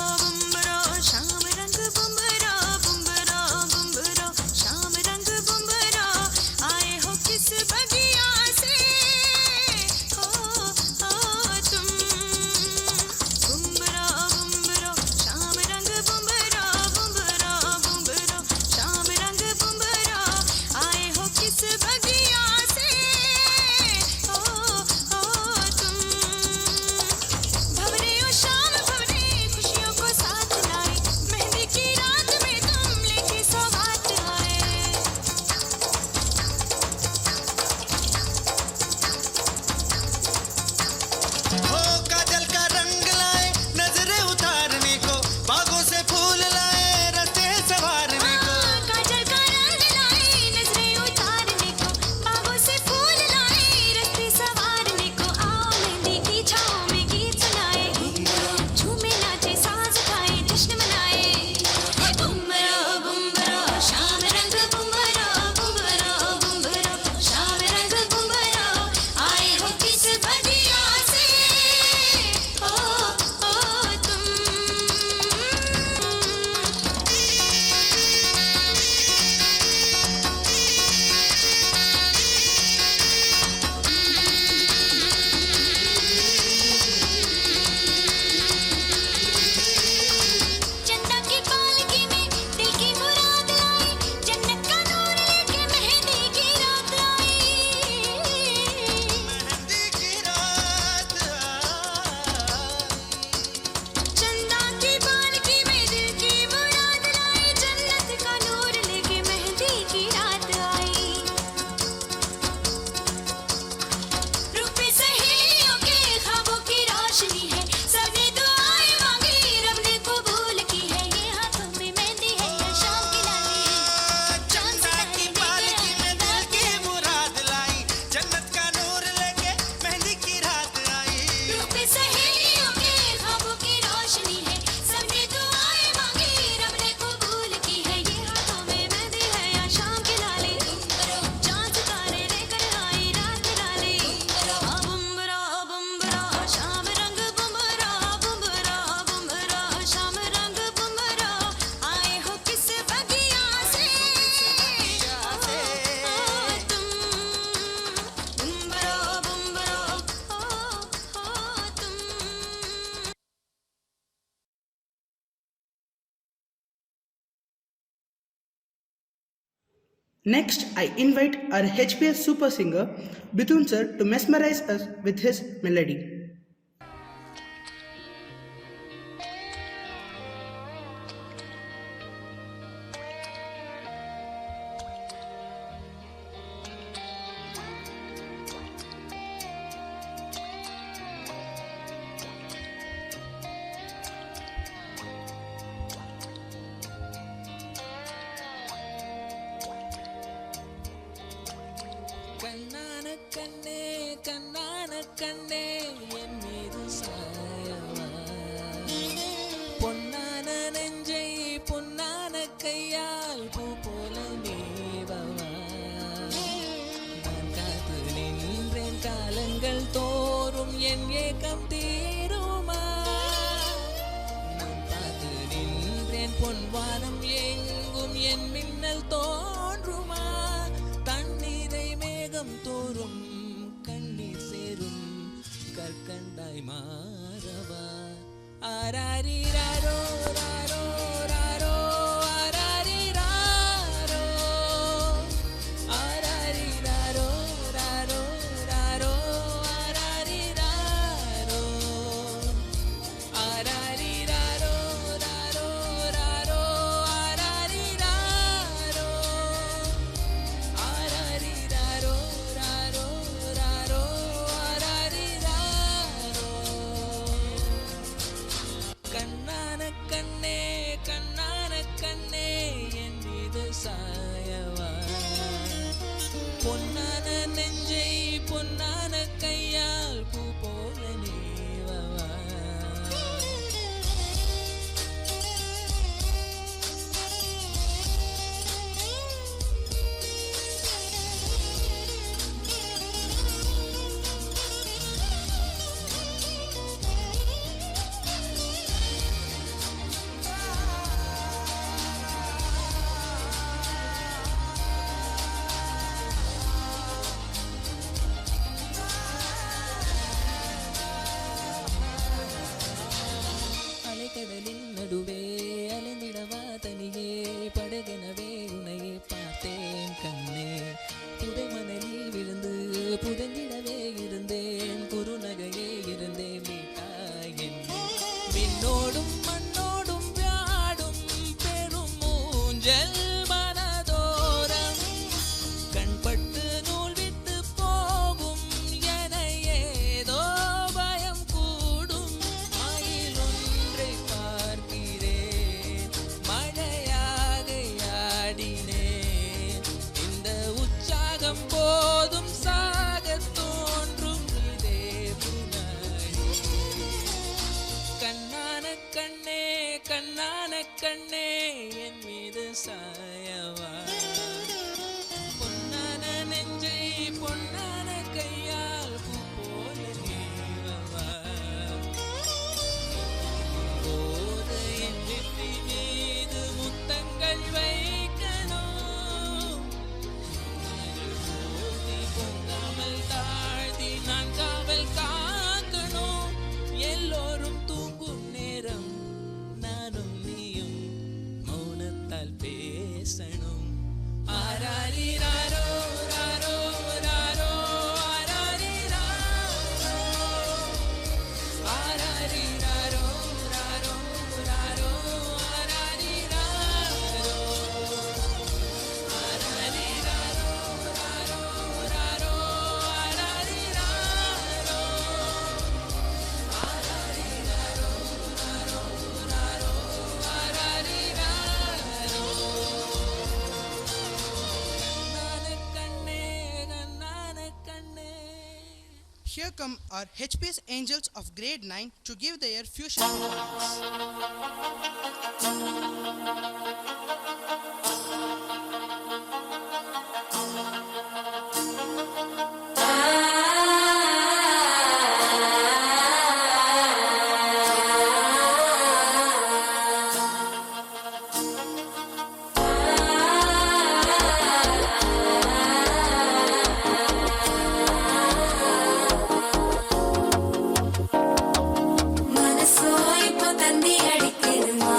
Next, I invite our HPS super singer, Bithun sir, to mesmerize us with his melody. கண்ணான கண்ணே கண்ணான கண்ணே என் மீது சாயவா பொன்னான நெஞ்சை பொன்னான கையால் பூ போல நீவவா நான் காத்து நின்றேன் காலங்கள் தோறும் என் ஏக்கம் தீருமா நான் பார்த்து நின்றேன் பொன்வானம் எங்கும் என் மின்னல் தோன்றுமா தண்ணீரை மேகம் தோறும் கண்ணீர் சேரும் கற்கண்டாய் மாறவா ஆராரிராரோ ராரோ ராரோ ஆராரிராரோ ஆராரிராரோ ராரோ ராரோ ஆராரிராரோ ஆராரிராரோ ராரோ ராரோ ஆராரிராரோ ஆராரிராரோ ராரோ ராரோ ஆராரிராரோ கண்ணான கண்ணே கண்ணான கண்ணே என் மீது சாயவா பொன்னான நெஞ்சை பொன்னான கையால் பூ போல நீவவா அலைக்கடலின் நடுவே அலைந்திடவா தனியே படகெனவே உன்னையே பார்த்தேன் கண்ணே புதைமணலில் விழுந்து புதைந்திடவே இருந்தேன் குறுநகையே இருந்தேன் மீட்டாய் என்னை விண்ணோடும் மண்ணோடும் வியாடும் பெரும் மூஞ்சல் மனதோரம் கண்பட்டு நூல் விட்டு போகும் என ஏதோ பயம் கூடும் மயில் ஒன்றை பார்க்கிறேன் மழையாக ஆடினேன் இந்த உற்சாகம் போதும் சாக தோன்றும் இதே வினாடி கண்ணான கண்ணே கண்ணான கண்ணே என் மீது சாயவா பொன்னான நெஞ்சை பொன்னான கையால் பூ போல நீவவா போது என் நெற்றி மீது முத்தங்கள் வைக்கணும் போதி பொங்காமல் தாழ்த்தி நான் காவல் காக்கணும் எல்லோரும் தூங்கும் நேரம் நானும் நீயும் மௌனத்தால் பேசணும் ஆராரிராரோ ராரோ ராரோ ஆராரிராரோ ஆராரிராரோ ராரோ ராரோ ஆராரிராரோ ஆராரிராரோ ராரோ ராரோ ஆராரிராரோ ஆராரிராரோ ராரோ ராரோ ஆராரிராரோ Here come our HPS Angels of grade 9 to give their fusion performance. மனசோ இப்போ தந்தி அடிக்குதுமா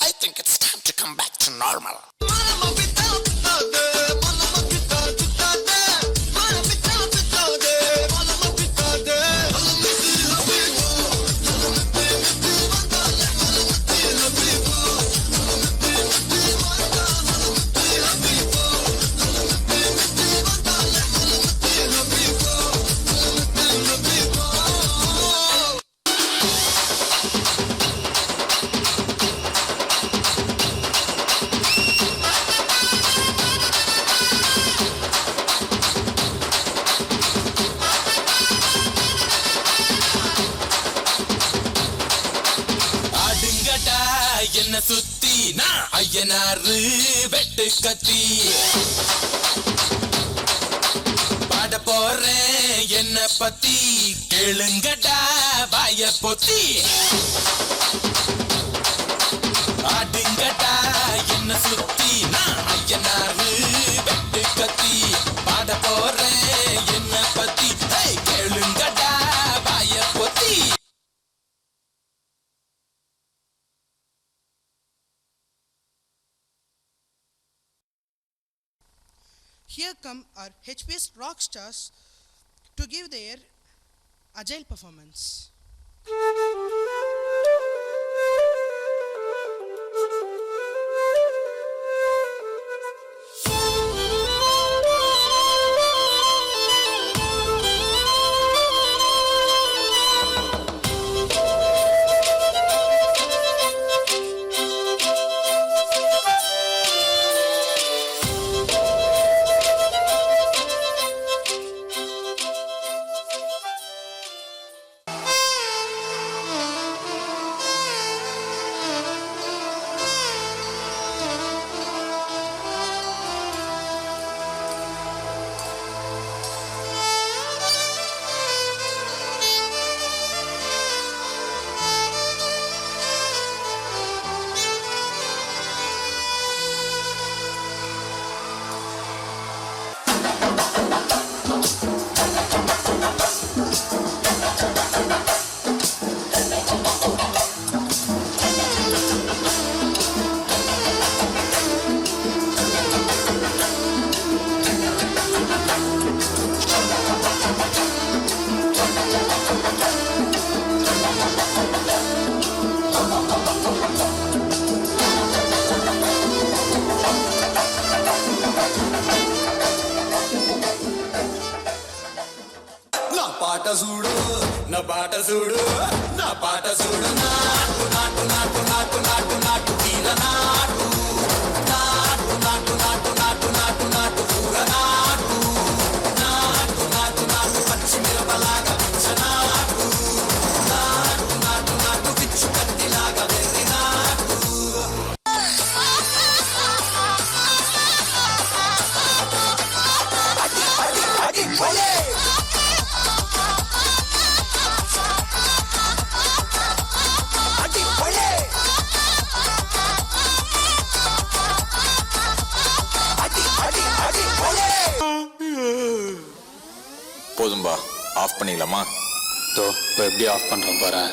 I think it's time to come back to normal. ஆடுங்கடா என்ன சுத்தி நான் ஐயனாரு வெட்டு கத்தி பாட போறேன் என்ன பத்தி கேளுங்கடா வாய பொத்தி ஆடுங்கடா என்ன சுத்தி நான் ஐயனாரு வெட்டு கத்தி பாட போறேன் என்ன பத்தி கேளுங்கடா வாய பொத்தி. Here come our HPS rock stars to give their agile performance. పాట చూడు నా పాట చూడు నా పాట చూడు నాటు నాటు నాటు నాటు నాటు నాటు తీర నాటు నాటు నాటు నాటు నాటు నాటు నాటు పూర నాటు నాటు నాటు నాటు పచ్చి మిరపలాగా పిచ్చ నాటు నాటు నాటు నాటు పిచ్చు కత్తిలాగా వెర్రి నాటు. అడి అడి అడి భలే போதும்பா, ஆஃப் பண்ணிடலாமா? இப்போ எப்படி ஆஃப் பண்ணுறோம் பாரு.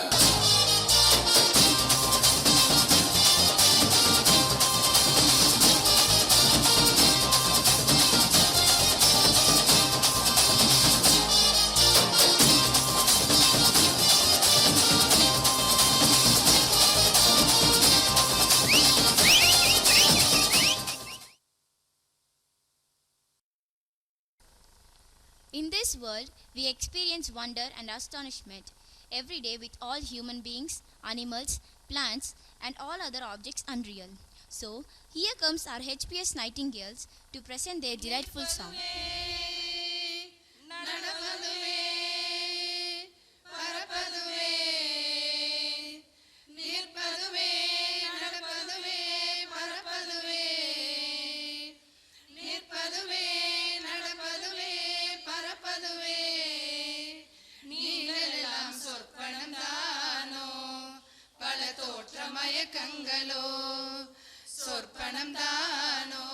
In this world, we experience wonder and astonishment every day with all human beings, animals, plants, and all other objects unreal. So, here comes our HPS Nightingales to present their delightful song. மயக்கங்களோ சொற்பனம் தானோ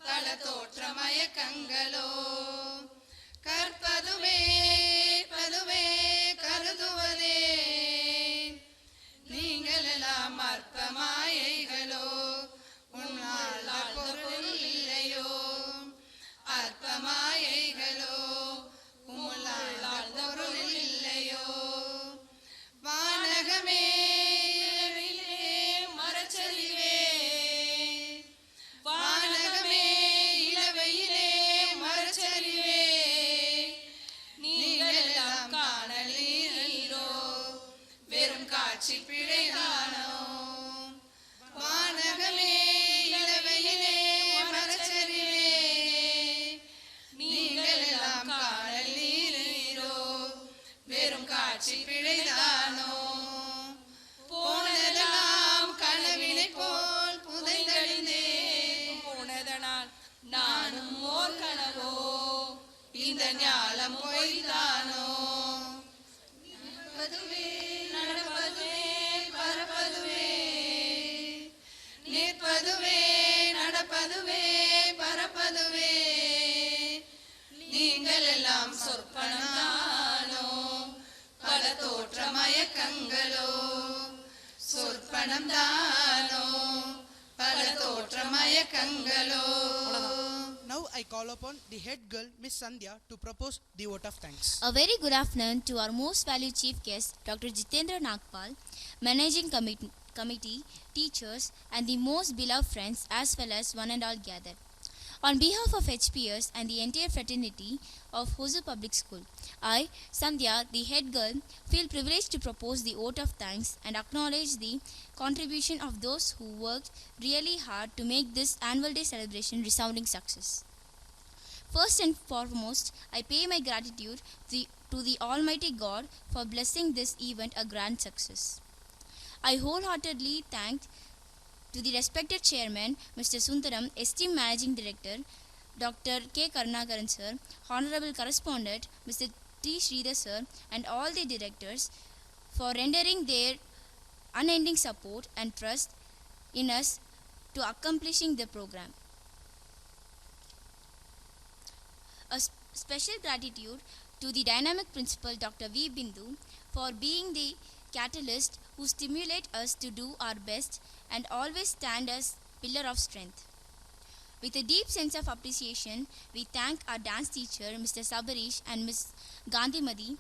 பல தோற்ற மயக்கங்களோ கற்பதுவே பதுவே கருதுவதே நீங்கள் எல்லாம் அற்ப மாயைகளோ உன்னால் பொருள் இல்லையோ அற்ப மாயைகளோ உன்னால் பொருள் இல்லையோ வானகமே மரச்சரிவே வானகமே இளவையிலே மரச்சரிவே நீங்கள் எல்லாம் காணலீரோ வெறும் காட்சி பிழைதானோ வானகமே இளவையிலே மரச்சரிவே நீங்கள் எல்லாம் காணலீரோ வெறும் காட்சி பிழைதானோ போனதெல்லாம் கனவினை போல் புதைந்தழிந்தே போனதனால் நானும் ஓர் கனவோ இந்த ஞாலம் பொய்தானோ பதுவே நடப்பதுவே பரப்பதுவே நிற்பதுவே நடப்பதுவே பரப்பதுவே நீங்கள் எல்லாம் சொற்பனோ பல தோற்ற மயக்கங்களோ சொற்பனம் தானோ பல தோற்ற மயக்கங்களோ. Now I call upon the head girl, Miss Sandhya, to propose the vote of thanks. A very good afternoon to our most valued chief guest, Dr. Jitendra Nagpal, Managing Committee, teachers, and the most beloved friends as well as one and all gathered. On behalf of HPS and the entire fraternity of Hosur Public School, I, Sandhya, the head girl, feel privileged to propose the vote of thanks and acknowledge the contribution of those who worked really hard to make this annual day celebration resounding success. First and foremost, I pay my gratitude to the Almighty God for blessing this event a grand success. I wholeheartedly thank to the respected chairman, Mr. Sundaram, esteemed managing director, Dr. K. Karnagaran sir, honorable correspondent, Mr. T. Sridhar sir, and all the directors for rendering their unending support and trust in us to accomplishing the program. A special gratitude to the dynamic principal, Dr. V. Bindu, for being the catalyst who stimulate us to do our best and always stand as pillar of strength. With a deep sense of appreciation, we thank our dance teacher, Mr. Sabarish and Ms. Gandhimadi,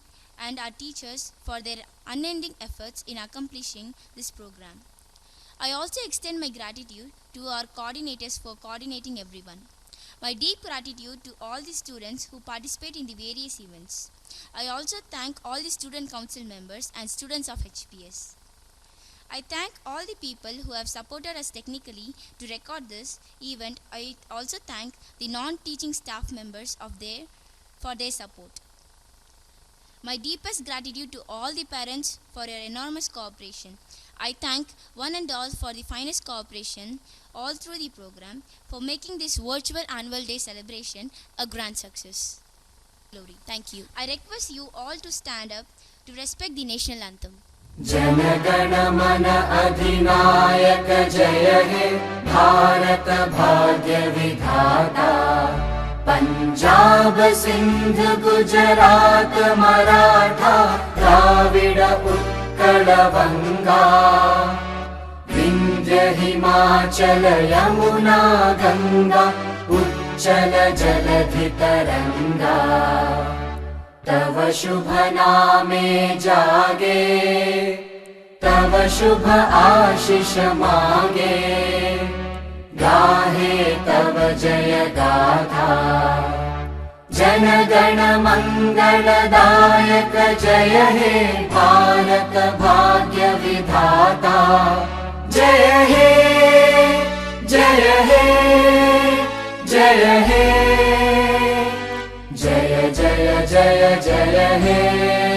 and our teachers for their unending efforts in accomplishing this program. I also extend my gratitude to our coordinators for coordinating everyone. My deep gratitude to all the students who participate in the various events. I also thank all the student council members and students of HPS. I thank all the people who have supported us technically to record this event. I also thank the non-teaching staff members for their support. My deepest gratitude to all the parents for your enormous cooperation. I thank one and all for the finest cooperation all through the program for making this virtual annual day celebration a grand success. Glory. Thank you. I request you all to stand up to respect the national anthem. जनगण मन अधिनायक जय हे भारत भाग्य विधाता पंजाब सिंध गुजरात मराठा द्राविड उत्कल बंगा विंध्य हिमाचल यमुना गंगा उच्चल जलधि तरंगा तव शुभ नामे जागे तव शुभ आशीष मागे गाहे तव जय गाथा जन गण मंगलदायक जय हे भारत भाग्य विधाता जय हे जय हे जय हे जय जय जय जय हे